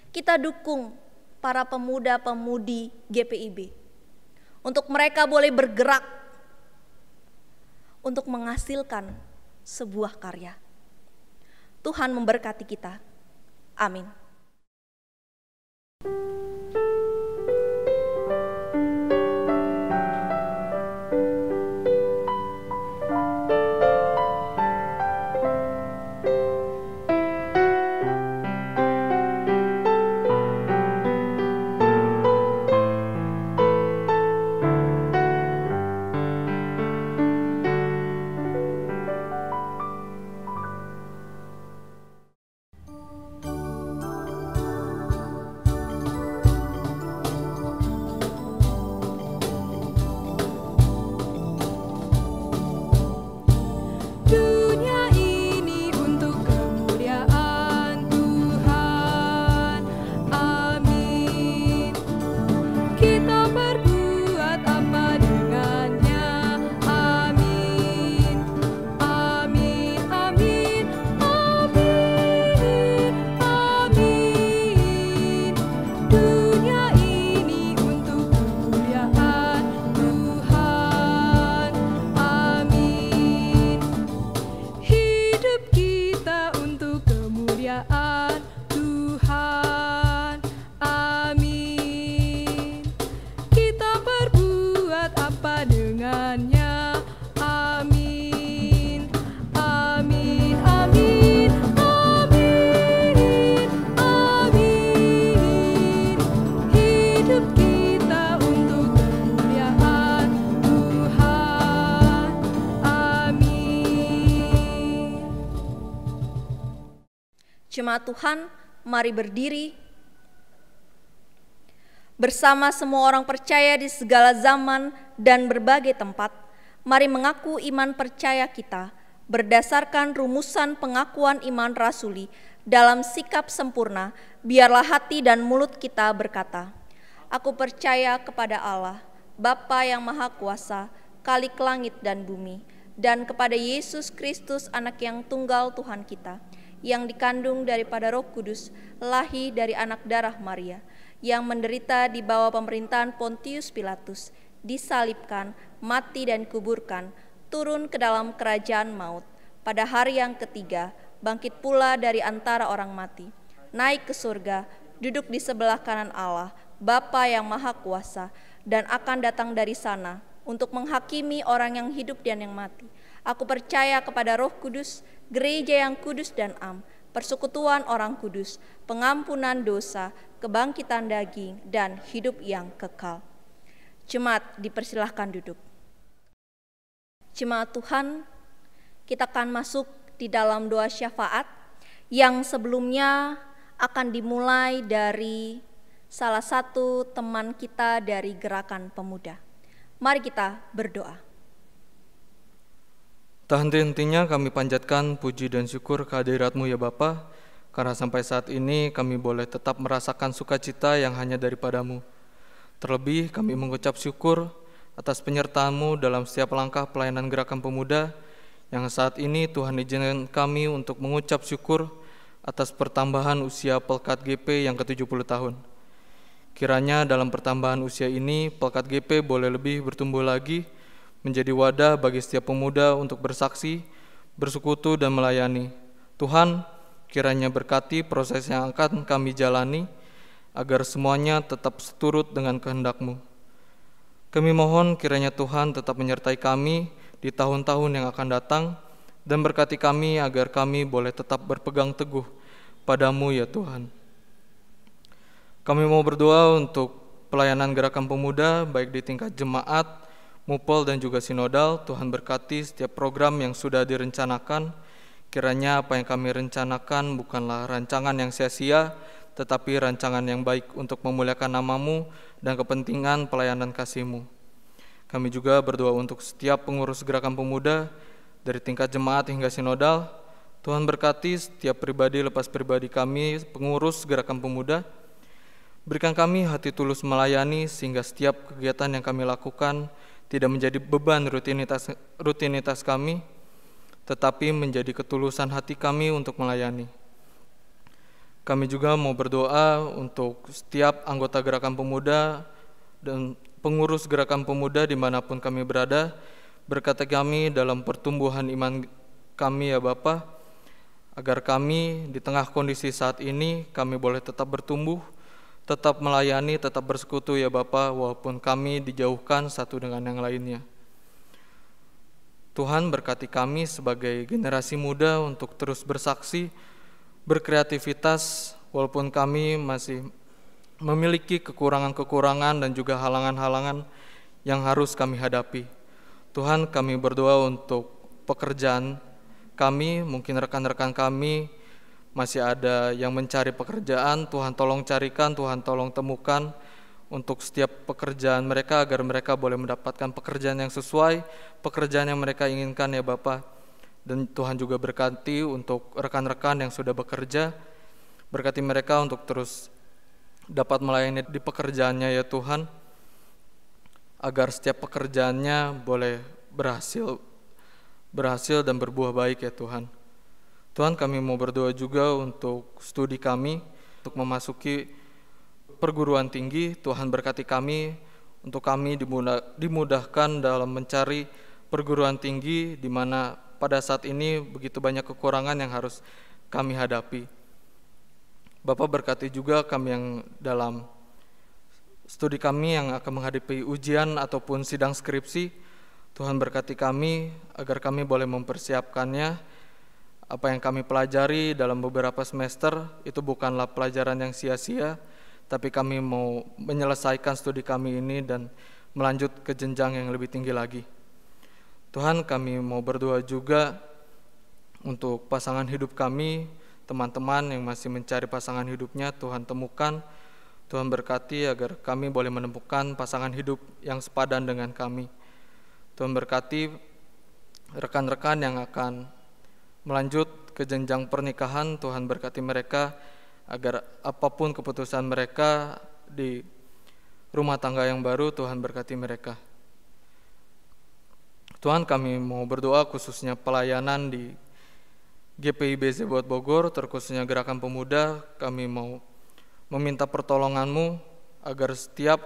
kita dukung para pemuda-pemudi GPIB. Untuk mereka boleh bergerak untuk menghasilkan sebuah karya. Tuhan memberkati kita. Amin. Jemaat Tuhan, mari berdiri. Bersama semua orang percaya di segala zaman dan berbagai tempat, mari mengaku iman percaya kita berdasarkan rumusan pengakuan iman rasuli dalam sikap sempurna. Biarlah hati dan mulut kita berkata, aku percaya kepada Allah, Bapa yang Maha Kuasa, Khalik langit dan bumi, dan kepada Yesus Kristus, anak yang tunggal Tuhan kita, yang dikandung daripada Roh Kudus, lahir dari anak darah Maria, yang menderita di bawah pemerintahan Pontius Pilatus, disalibkan, mati dan kuburkan, turun ke dalam kerajaan maut, pada hari yang ketiga, bangkit pula dari antara orang mati, naik ke surga, duduk di sebelah kanan Allah, Bapa yang Maha Kuasa, dan akan datang dari sana untuk menghakimi orang yang hidup dan yang mati. Aku percaya kepada Roh Kudus, gereja yang kudus dan am, persekutuan orang kudus, pengampunan dosa, kebangkitan daging, dan hidup yang kekal. Jemaat dipersilahkan duduk. Jemaat Tuhan, kita akan masuk di dalam doa syafaat yang sebelumnya akan dimulai dari salah satu teman kita dari Gerakan Pemuda. Mari kita berdoa. Tak henti-hentinya kami panjatkan puji dan syukur kehadirat-Mu ya Bapa, karena sampai saat ini kami boleh tetap merasakan sukacita yang hanya daripada-Mu. Terlebih kami mengucap syukur atas penyertaan-Mu dalam setiap langkah pelayanan Gerakan Pemuda, yang saat ini Tuhan izinkan kami untuk mengucap syukur atas pertambahan usia Pelkat GP yang ke-70 tahun. Kiranya dalam pertambahan usia ini, Pelkat GP boleh lebih bertumbuh lagi, menjadi wadah bagi setiap pemuda untuk bersaksi, bersekutu, dan melayani. Tuhan, kiranya berkati proses yang akan kami jalani, agar semuanya tetap seturut dengan kehendak-Mu. Kami mohon kiranya Tuhan tetap menyertai kami di tahun-tahun yang akan datang, dan berkati kami agar kami boleh tetap berpegang teguh pada-Mu ya Tuhan. Kami mau berdoa untuk pelayanan Gerakan Pemuda, baik di tingkat jemaat, Mupel dan juga sinodal. Tuhan berkati setiap program yang sudah direncanakan. Kiranya apa yang kami rencanakan bukanlah rancangan yang sia-sia, tetapi rancangan yang baik untuk memuliakan nama-Mu dan kepentingan pelayanan kasih-Mu. Kami juga berdoa untuk setiap pengurus Gerakan Pemuda, dari tingkat jemaat hingga sinodal. Tuhan berkati setiap pribadi lepas pribadi kami, pengurus Gerakan Pemuda. Berikan kami hati tulus melayani, sehingga setiap kegiatan yang kami lakukan tidak menjadi beban rutinitas kami, tetapi menjadi ketulusan hati kami untuk melayani. Kami juga mau berdoa untuk setiap anggota Gerakan Pemuda dan pengurus Gerakan Pemuda dimanapun kami berada. Berkati kami dalam pertumbuhan iman kami ya Bapa, agar kami di tengah kondisi saat ini kami boleh tetap bertumbuh, tetap melayani, tetap bersekutu ya Bapa, walaupun kami dijauhkan satu dengan yang lainnya. Tuhan berkati kami sebagai generasi muda untuk terus bersaksi, berkreativitas, walaupun kami masih memiliki kekurangan-kekurangan dan juga halangan-halangan yang harus kami hadapi. Tuhan, kami berdoa untuk pekerjaan kami, mungkin rekan-rekan kami masih ada yang mencari pekerjaan, Tuhan tolong carikan, Tuhan tolong temukan untuk setiap pekerjaan mereka, agar mereka boleh mendapatkan pekerjaan yang sesuai, pekerjaan yang mereka inginkan ya Bapa. Dan Tuhan juga berkati untuk rekan-rekan yang sudah bekerja, berkati mereka untuk terus dapat melayani di pekerjaannya ya Tuhan, agar setiap pekerjaannya boleh berhasil dan berbuah baik ya Tuhan. Tuhan, kami mau berdoa juga untuk studi kami, untuk memasuki perguruan tinggi. Tuhan berkati kami, untuk kami dimudahkan dalam mencari perguruan tinggi, di mana pada saat ini begitu banyak kekurangan yang harus kami hadapi. Bapak berkati juga kami yang dalam studi kami yang akan menghadapi ujian ataupun sidang skripsi. Tuhan berkati kami agar kami boleh mempersiapkannya. Apa yang kami pelajari dalam beberapa semester itu bukanlah pelajaran yang sia-sia, tapi kami mau menyelesaikan studi kami ini dan melanjut ke jenjang yang lebih tinggi lagi. Tuhan, kami mau berdoa juga untuk pasangan hidup kami, teman-teman yang masih mencari pasangan hidupnya, Tuhan temukan, Tuhan berkati agar kami boleh menemukan pasangan hidup yang sepadan dengan kami. Tuhan berkati rekan-rekan yang akan melanjut ke jenjang pernikahan, Tuhan berkati mereka, agar apapun keputusan mereka di rumah tangga yang baru, Tuhan berkati mereka. Tuhan, kami mau berdoa khususnya pelayanan di GPIB Zebaot Bogor, terkhususnya Gerakan Pemuda. Kami mau meminta pertolongan-Mu agar setiap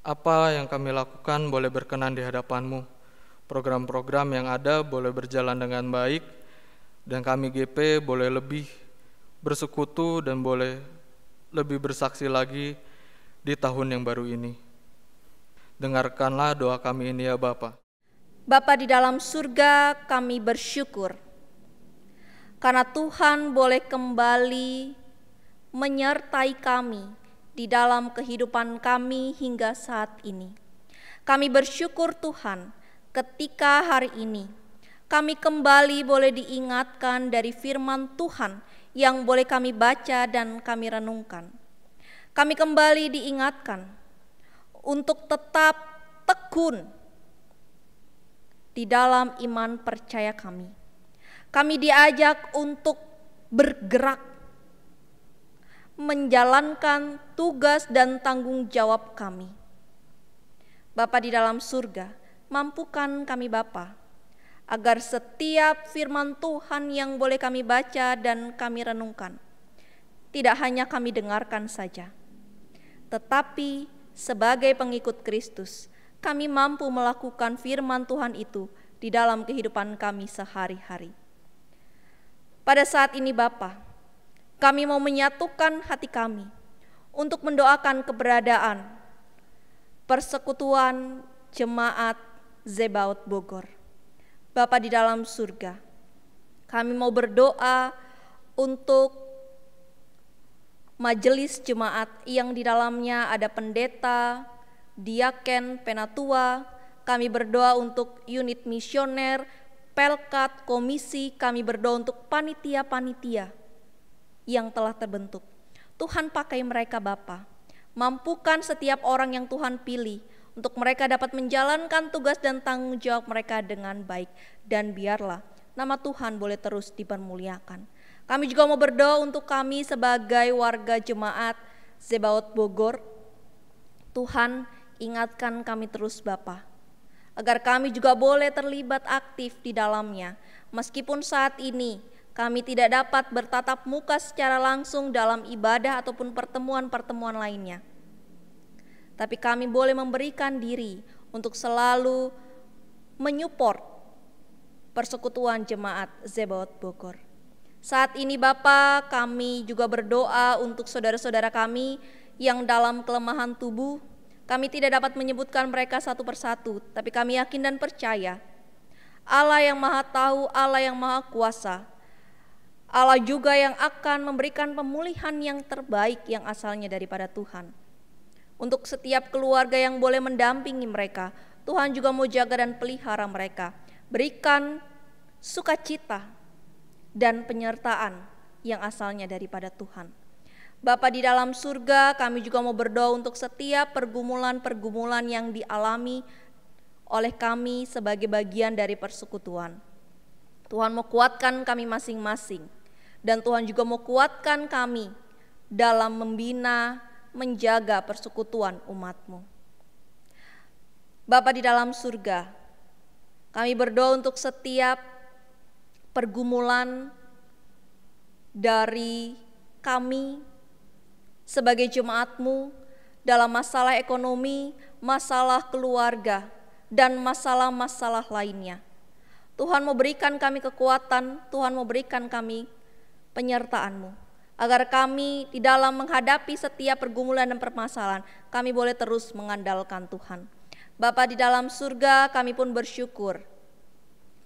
apa yang kami lakukan boleh berkenan di hadapan-Mu. Program-program yang ada boleh berjalan dengan baik, dan kami GP boleh lebih bersekutu dan boleh lebih bersaksi lagi di tahun yang baru ini. Dengarkanlah doa kami ini ya Bapa. Bapa di dalam surga, kami bersyukur karena Tuhan boleh kembali menyertai kami di dalam kehidupan kami hingga saat ini. Kami bersyukur Tuhan ketika hari ini kami kembali boleh diingatkan dari firman Tuhan yang boleh kami baca dan kami renungkan. Kami kembali diingatkan untuk tetap tekun di dalam iman percaya kami. Kami diajak untuk bergerak, menjalankan tugas dan tanggung jawab kami. Bapa di dalam surga, mampukan kami Bapa, agar setiap firman Tuhan yang boleh kami baca dan kami renungkan, tidak hanya kami dengarkan saja, tetapi sebagai pengikut Kristus, kami mampu melakukan firman Tuhan itu di dalam kehidupan kami sehari-hari. Pada saat ini Bapa, kami mau menyatukan hati kami untuk mendoakan keberadaan persekutuan Jemaat Zebaot Bogor. Bapa di dalam surga, kami mau berdoa untuk majelis jemaat yang di dalamnya ada pendeta, diaken, penatua. Kami berdoa untuk unit misioner, pelkat, komisi. Kami berdoa untuk panitia-panitia yang telah terbentuk. Tuhan pakai mereka Bapa. Mampukan setiap orang yang Tuhan pilih untuk mereka dapat menjalankan tugas dan tanggung jawab mereka dengan baik. Dan biarlah nama Tuhan boleh terus dipermuliakan. Kami juga mau berdoa untuk kami sebagai warga jemaat Zebaot Bogor. Tuhan, ingatkan kami terus Bapa, agar kami juga boleh terlibat aktif di dalamnya. Meskipun saat ini kami tidak dapat bertatap muka secara langsung dalam ibadah ataupun pertemuan-pertemuan lainnya, tapi kami boleh memberikan diri untuk selalu menyupport persekutuan jemaat Zebaot Bogor. Saat ini Bapa, kami juga berdoa untuk saudara-saudara kami yang dalam kelemahan tubuh. Kami tidak dapat menyebutkan mereka satu persatu, tapi kami yakin dan percaya Allah yang Maha Tahu, Allah yang Maha Kuasa, Allah juga yang akan memberikan pemulihan yang terbaik yang asalnya daripada Tuhan. Untuk setiap keluarga yang boleh mendampingi mereka, Tuhan juga mau jaga dan pelihara mereka. Berikan sukacita dan penyertaan yang asalnya daripada Tuhan. Bapa di dalam surga, kami juga mau berdoa untuk setiap pergumulan-pergumulan yang dialami oleh kami sebagai bagian dari persekutuan. Tuhan mau kuatkan kami masing-masing, dan Tuhan juga mau kuatkan kami dalam membina, menjaga persekutuan umat-Mu. Bapa di dalam surga, kami berdoa untuk setiap pergumulan dari kami sebagai jemaat-Mu dalam masalah ekonomi, masalah keluarga, dan masalah-masalah lainnya. Tuhan mau berikan kami kekuatan, Tuhan mau berikan kami penyertaan-Mu, agar kami di dalam menghadapi setiap pergumulan dan permasalahan, kami boleh terus mengandalkan Tuhan. Bapa di dalam surga, kami pun bersyukur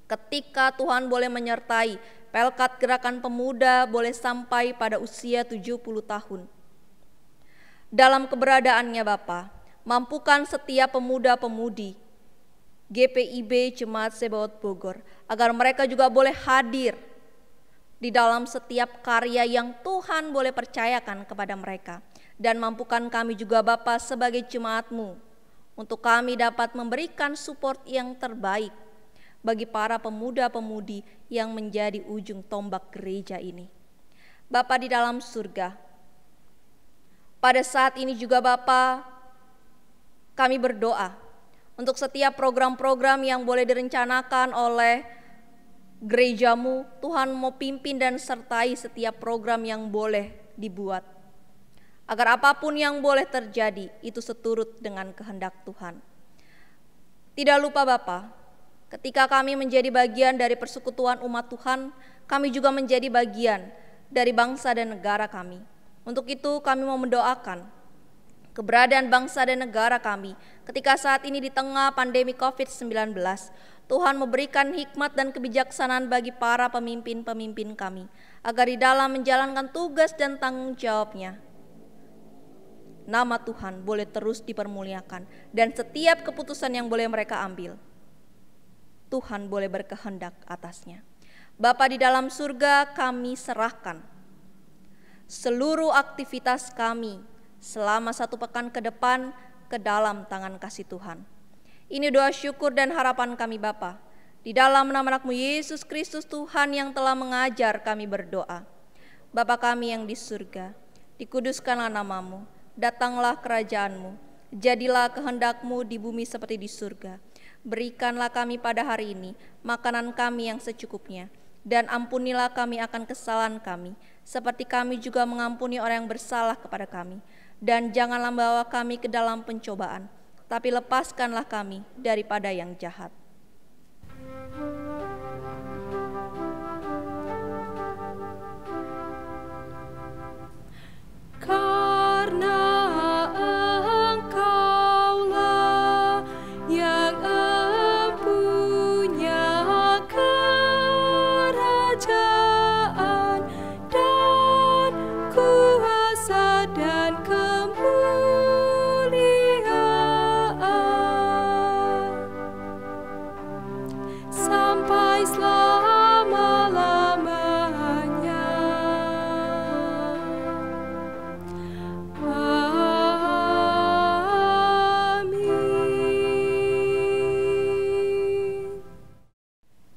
ketika Tuhan boleh menyertai Pelkat Gerakan Pemuda boleh sampai pada usia 70 tahun. Dalam keberadaannya Bapa, mampukan setiap pemuda-pemudi GPIB Jemaat Sebaot Bogor, agar mereka juga boleh hadir di dalam setiap karya yang Tuhan boleh percayakan kepada mereka. Dan mampukan kami juga Bapa sebagai jemaat-Mu, untuk kami dapat memberikan support yang terbaik bagi para pemuda-pemudi yang menjadi ujung tombak gereja ini. Bapa di dalam surga, pada saat ini juga Bapa, kami berdoa untuk setiap program-program yang boleh direncanakan oleh gereja-Mu. Tuhan mau pimpin dan sertai setiap program yang boleh dibuat, agar apapun yang boleh terjadi itu seturut dengan kehendak Tuhan. Tidak lupa Bapa, ketika kami menjadi bagian dari persekutuan umat Tuhan, kami juga menjadi bagian dari bangsa dan negara kami. Untuk itu kami mau mendoakan keberadaan bangsa dan negara kami ketika saat ini di tengah pandemi COVID-19. Tuhan memberikan hikmat dan kebijaksanaan bagi para pemimpin-pemimpin kami, agar di dalam menjalankan tugas dan tanggung jawabnya, nama Tuhan boleh terus dipermuliakan, dan setiap keputusan yang boleh mereka ambil, Tuhan boleh berkehendak atasnya. Bapa di dalam surga, kami serahkan seluruh aktivitas kami selama 1 pekan ke depan ke dalam tangan kasih Tuhan. Ini doa syukur dan harapan kami Bapa, di dalam nama Anak-Mu Yesus Kristus Tuhan yang telah mengajar kami berdoa. Bapa kami yang di surga, dikuduskanlah nama-Mu, datanglah kerajaan-Mu, jadilah kehendak-Mu di bumi seperti di surga. Berikanlah kami pada hari ini makanan kami yang secukupnya, dan ampunilah kami akan kesalahan kami, seperti kami juga mengampuni orang yang bersalah kepada kami. Dan janganlah membawa kami ke dalam pencobaan, tapi lepaskanlah kami daripada yang jahat. Karena Engkaulah yang empunya kerajaan dan kuasa dan kemuliaan sampai selama-lamanya.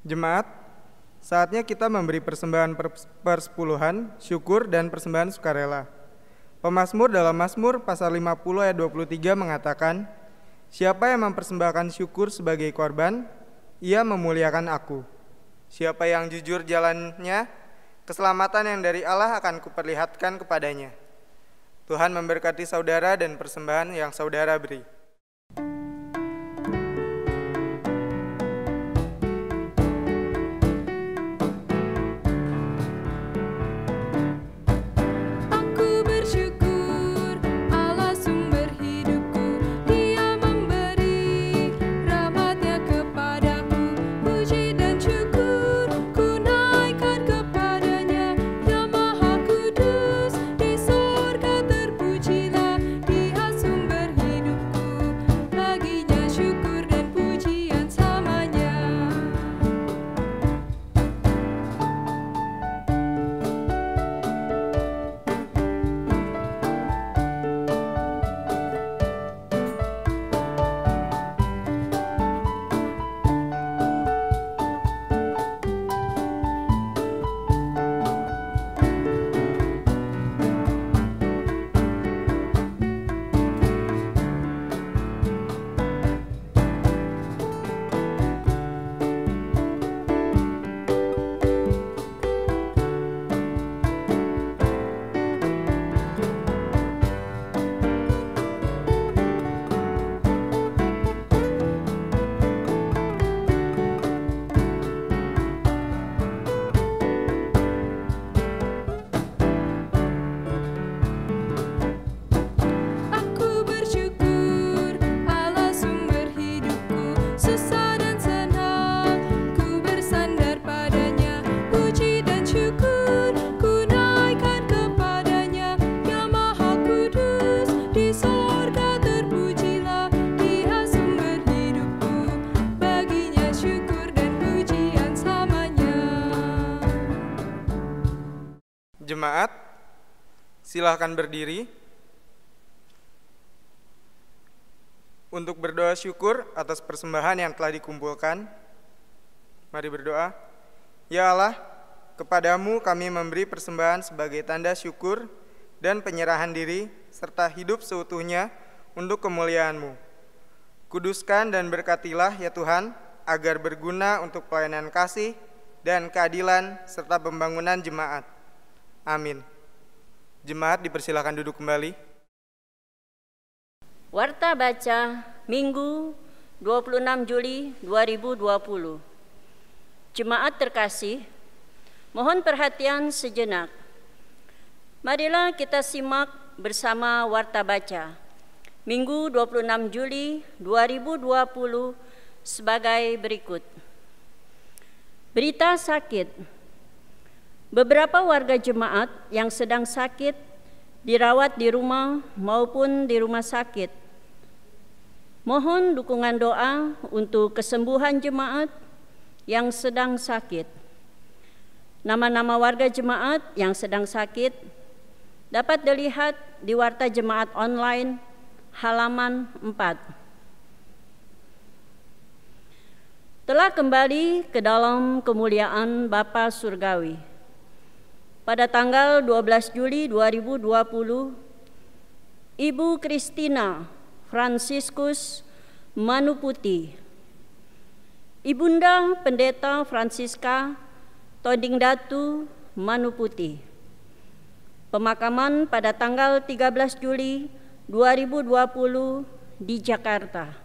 Jemaat, saatnya kita memberi persembahan persepuluhan, syukur, dan persembahan sukarela. Pemazmur dalam Mazmur pasal 50 ayat 23 mengatakan, "Siapa yang mempersembahkan syukur sebagai korban, ia memuliakan aku. Siapa yang jujur jalannya, keselamatan yang dari Allah akan kuperlihatkan kepadanya." Tuhan memberkati saudara dan persembahan yang saudara beri. Jemaat, silahkan berdiri untuk berdoa syukur atas persembahan yang telah dikumpulkan. Mari berdoa. Ya Allah, kepadamu kami memberi persembahan sebagai tanda syukur dan penyerahan diri serta hidup seutuhnya untuk kemuliaan-Mu. Kuduskan dan berkatilah ya Tuhan, agar berguna untuk pelayanan kasih dan keadilan serta pembangunan jemaat. Amin. Jemaat dipersilakan duduk kembali. Warta baca Minggu 26 Juli 2020. Jemaat terkasih, mohon perhatian sejenak. Marilah kita simak bersama warta baca Minggu 26 Juli 2020 sebagai berikut. Berita sakit. Beberapa warga jemaat yang sedang sakit dirawat di rumah maupun di rumah sakit. Mohon dukungan doa untuk kesembuhan jemaat yang sedang sakit. Nama-nama warga jemaat yang sedang sakit dapat dilihat di warta jemaat online halaman 4. Telah kembali ke dalam kemuliaan Bapa Surgawi. Pada tanggal 12 Juli 2020, Ibu Christina Franciscus Manuputi, Ibunda Pendeta Francisca Todingdatu Manuputi. Pemakaman pada tanggal 13 Juli 2020 di Jakarta.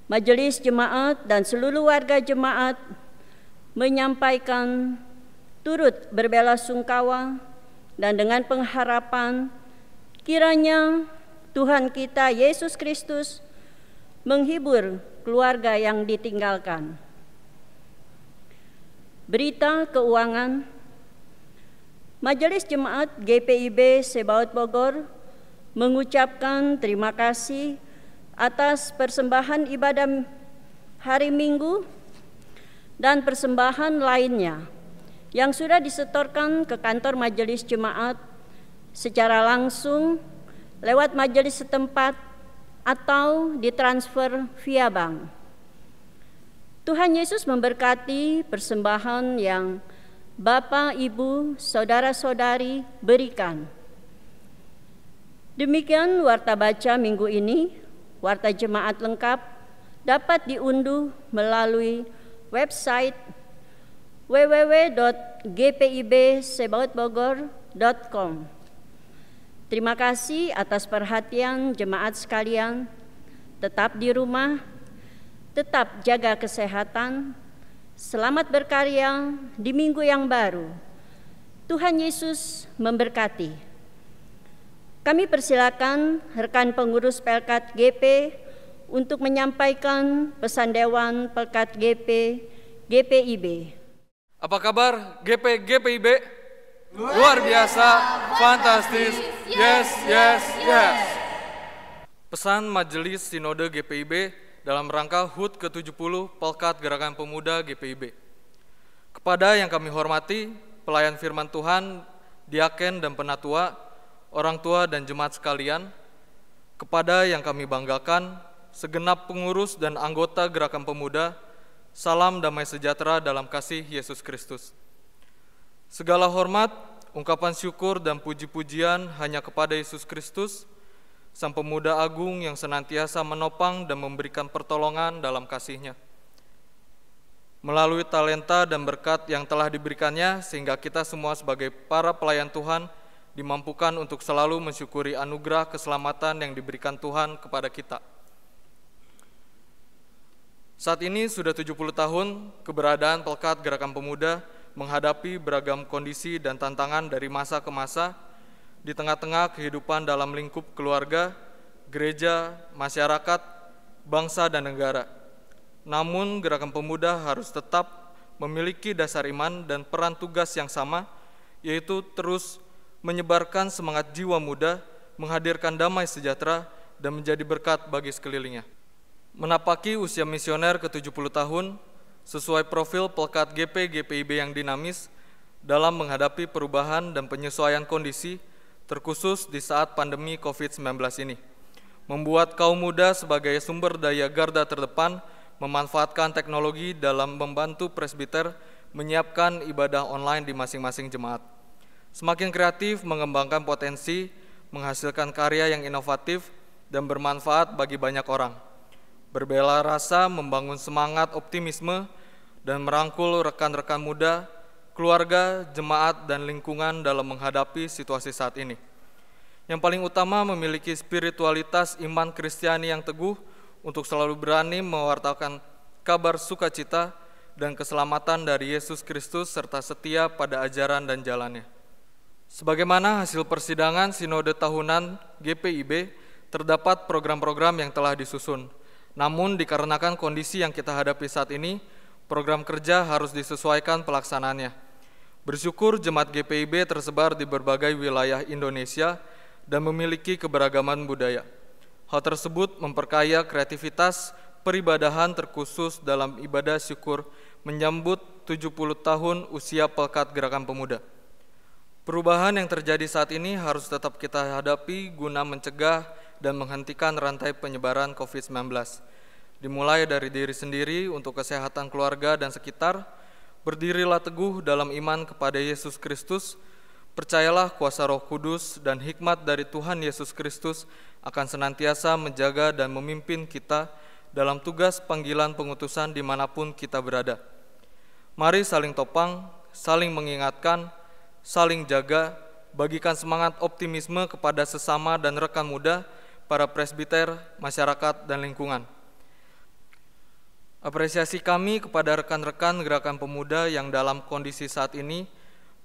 Majelis Jemaat dan seluruh warga jemaat menyampaikan turut berbelasungkawa dan dengan pengharapan kiranya Tuhan kita Yesus Kristus menghibur keluarga yang ditinggalkan. Berita keuangan. Majelis Jemaat GPIB Sebaot Bogor mengucapkan terima kasih atas persembahan ibadah hari Minggu dan persembahan lainnya yang sudah disetorkan ke kantor majelis jemaat secara langsung lewat majelis setempat atau ditransfer via bank. Tuhan Yesus memberkati persembahan yang Bapak, Ibu, Saudara-saudari berikan. Demikian warta baca minggu ini. Warta jemaat lengkap dapat diunduh melalui website www.gpibsebaotbogor.com. Terima kasih atas perhatian jemaat sekalian. Tetap di rumah, tetap jaga kesehatan. Selamat berkarya di minggu yang baru. Tuhan Yesus memberkati. Kami persilakan rekan pengurus Pelkat GP untuk menyampaikan pesan Dewan Pelkat GPIB. Apa kabar GPIB? Luar biasa, fantastis, yes. Pesan Majelis Sinode GPIB dalam rangka HUT ke-70 Pelkat Gerakan Pemuda GPIB. Kepada yang kami hormati, pelayan firman Tuhan, diaken dan penatua, orang tua dan jemaat sekalian, kepada yang kami banggakan, segenap pengurus dan anggota Gerakan Pemuda, salam damai sejahtera dalam kasih Yesus Kristus. Segala hormat, ungkapan syukur dan puji-pujian hanya kepada Yesus Kristus, Sang Pemuda Agung yang senantiasa menopang dan memberikan pertolongan dalam kasih-Nya. Melalui talenta dan berkat yang telah diberikannya, sehingga kita semua sebagai para pelayan Tuhan dimampukan untuk selalu mensyukuri anugerah keselamatan yang diberikan Tuhan kepada kita. Saat ini sudah 70 tahun keberadaan Pelkat Gerakan Pemuda menghadapi beragam kondisi dan tantangan dari masa ke masa di tengah-tengah kehidupan dalam lingkup keluarga, gereja, masyarakat, bangsa, dan negara. Namun Gerakan Pemuda harus tetap memiliki dasar iman dan peran tugas yang sama, yaitu terus menyebarkan semangat jiwa muda, menghadirkan damai sejahtera, dan menjadi berkat bagi sekelilingnya. Menapaki usia misioner ke-70 tahun, sesuai profil Pelkat GPIB yang dinamis, dalam menghadapi perubahan dan penyesuaian kondisi, terkhusus di saat pandemi COVID-19 ini. Membuat kaum muda sebagai sumber daya garda terdepan memanfaatkan teknologi dalam membantu presbiter menyiapkan ibadah online di masing-masing jemaat. Semakin kreatif mengembangkan potensi, menghasilkan karya yang inovatif dan bermanfaat bagi banyak orang. Berbela rasa membangun semangat optimisme dan merangkul rekan-rekan muda, keluarga, jemaat, dan lingkungan dalam menghadapi situasi saat ini. Yang paling utama memiliki spiritualitas iman Kristiani yang teguh untuk selalu berani mewartakan kabar sukacita dan keselamatan dari Yesus Kristus serta setia pada ajaran dan jalannya. Sebagaimana hasil persidangan Sinode Tahunan GPIB, terdapat program-program yang telah disusun. Namun dikarenakan kondisi yang kita hadapi saat ini, program kerja harus disesuaikan pelaksanaannya. Bersyukur jemaat GPIB tersebar di berbagai wilayah Indonesia dan memiliki keberagaman budaya. Hal tersebut memperkaya kreativitas peribadahan terkhusus dalam ibadah syukur menyambut 70 tahun usia Pelkat Gerakan Pemuda. Perubahan yang terjadi saat ini harus tetap kita hadapi guna mencegah dan menghentikan rantai penyebaran COVID-19. Dimulai dari diri sendiri untuk kesehatan keluarga dan sekitar, berdirilah teguh dalam iman kepada Yesus Kristus, percayalah kuasa Roh Kudus dan hikmat dari Tuhan Yesus Kristus akan senantiasa menjaga dan memimpin kita dalam tugas panggilan pengutusan dimanapun kita berada. Mari saling topang, saling mengingatkan, saling jaga, bagikan semangat optimisme kepada sesama dan rekan muda, para presbiter, masyarakat, dan lingkungan. Apresiasi kami kepada rekan-rekan Gerakan Pemuda yang dalam kondisi saat ini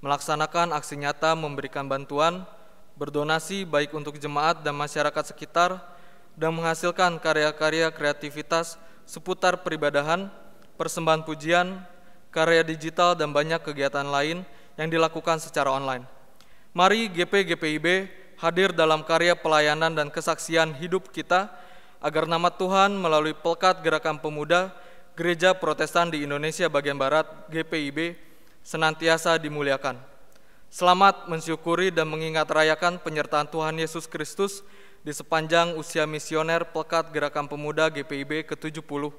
melaksanakan aksi nyata memberikan bantuan, berdonasi baik untuk jemaat dan masyarakat sekitar, dan menghasilkan karya-karya kreativitas seputar peribadahan, persembahan pujian, karya digital, dan banyak kegiatan lain yang dilakukan secara online. Mari GPIB hadir dalam karya pelayanan dan kesaksian hidup kita, agar nama Tuhan melalui Pelkat Gerakan Pemuda Gereja Protestan di Indonesia bagian Barat GPIB senantiasa dimuliakan. Selamat mensyukuri dan mengingat rayakan penyertaan Tuhan Yesus Kristus di sepanjang usia misioner Pelkat Gerakan Pemuda GPIB ke-70.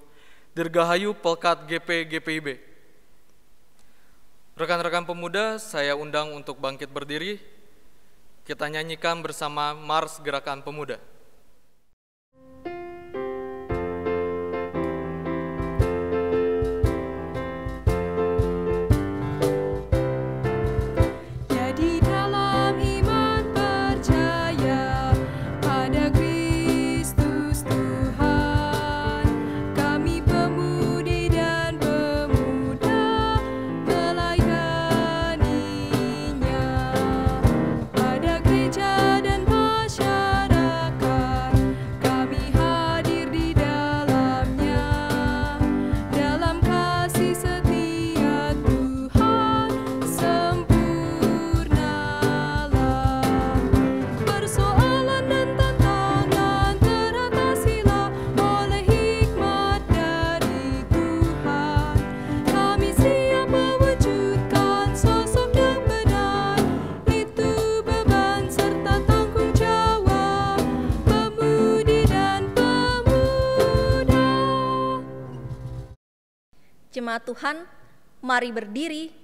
Dirgahayu Pelkat GPIB. Rekan-rekan pemuda, saya undang untuk bangkit berdiri. Kita nyanyikan bersama Mars Gerakan Pemuda. Jemaat Tuhan, mari berdiri.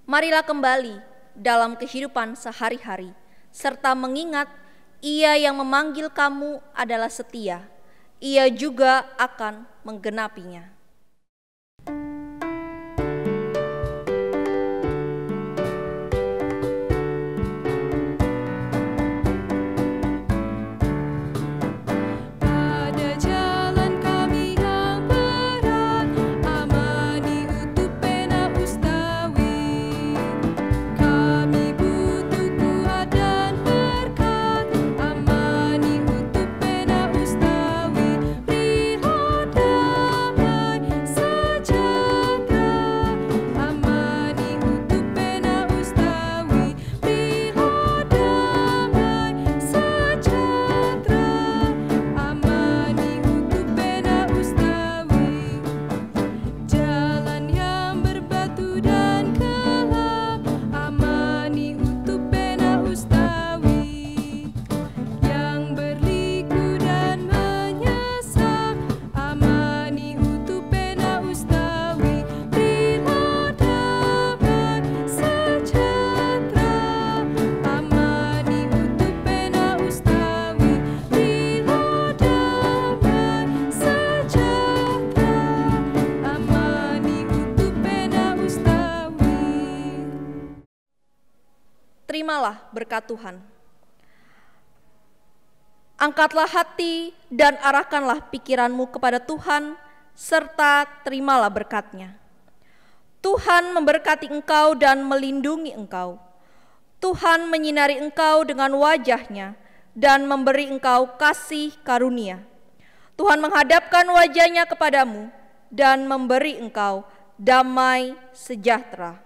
Marilah kembali dalam kehidupan sehari-hari, serta mengingat Ia yang memanggil kamu adalah setia. Ia juga akan menggenapinya. terimalah berkat Tuhan. Angkatlah hati dan arahkanlah pikiranmu kepada Tuhan, serta terimalah berkat-Nya. Tuhan memberkati engkau dan melindungi engkau. Tuhan menyinari engkau dengan wajah-Nya dan memberi engkau kasih karunia. Tuhan menghadapkan wajah-Nya kepadamu dan memberi engkau damai sejahtera.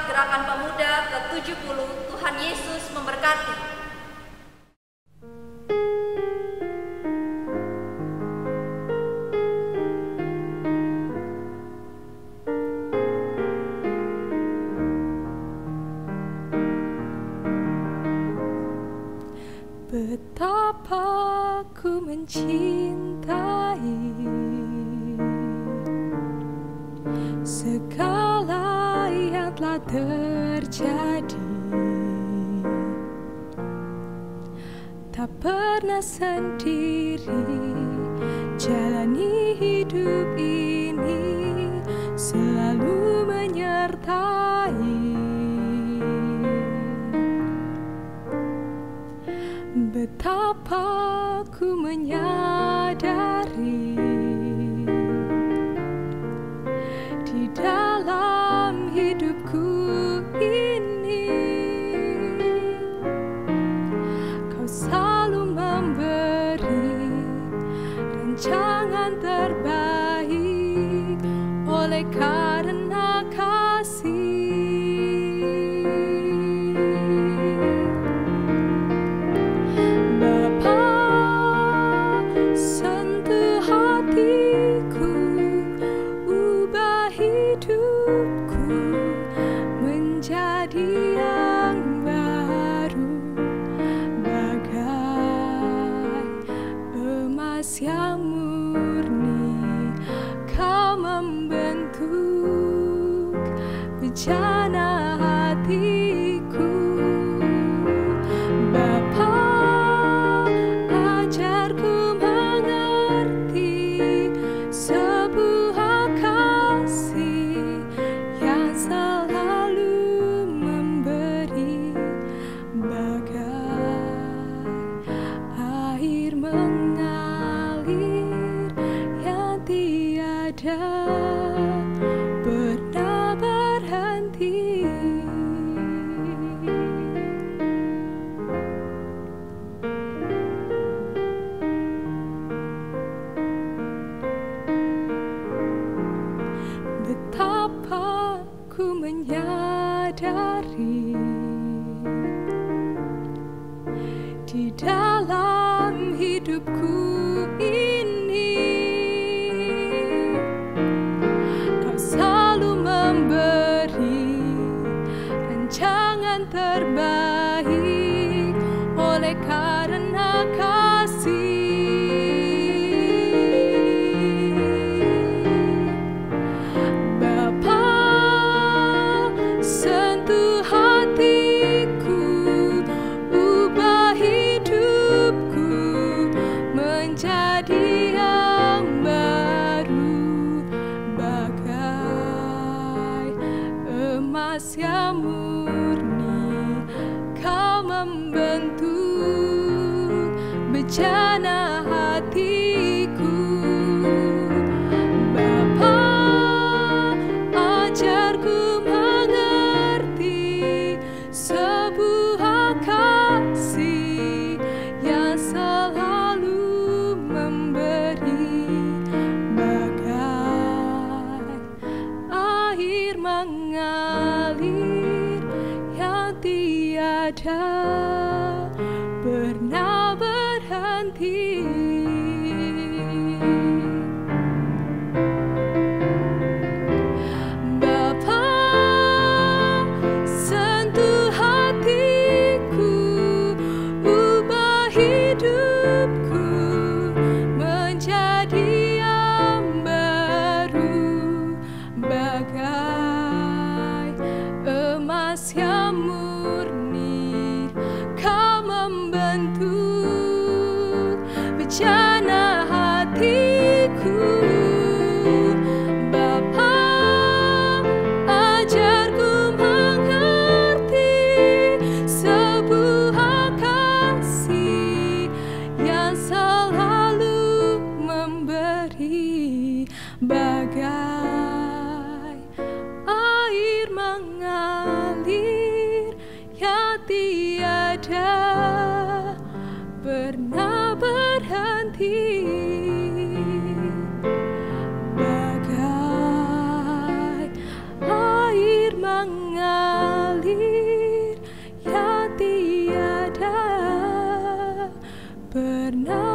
Gerakan Pemuda ke-70. Tuhan Yesus memberkati. Betapa ku mencintai segala yang telah terjadi, tak pernah sendiri jalani hidup ini, selalu menyertai. Betapa ku menyadari di dalam hidupku ini Kau selalu memberi rancangan terbaik oleh karena kasih. Yang murni, Kau membentuk bejana hatiku. Bapa, ajarku mengerti sebuah kasih yang selalu memberi bagai air tiada pernah berhenti. Betapa ku menyadari di dalam hidupku ini rancangan terbaik oleh karena kasih. Bapa, sentuh hatiku, ubah hidupku menjadi yang baru bagai emas yang murni, Kau membentuk bejana hatiku. Bapa, ajarku mengerti sebuah kasih yang selalu memberi, bagai air mengalir yang tiada pernah berhenti. Bapa, sentuh hatiku, ubah hidupku menjadi yang baru, bagai emas yang murni. Kau membentuk bejana hatiku. Bapa, ajarku mengerti sebuah kasih yang selalu memberi, bagai air mengalir yang tiada pernah berhenti, bagai air mengalir yang tiada pernah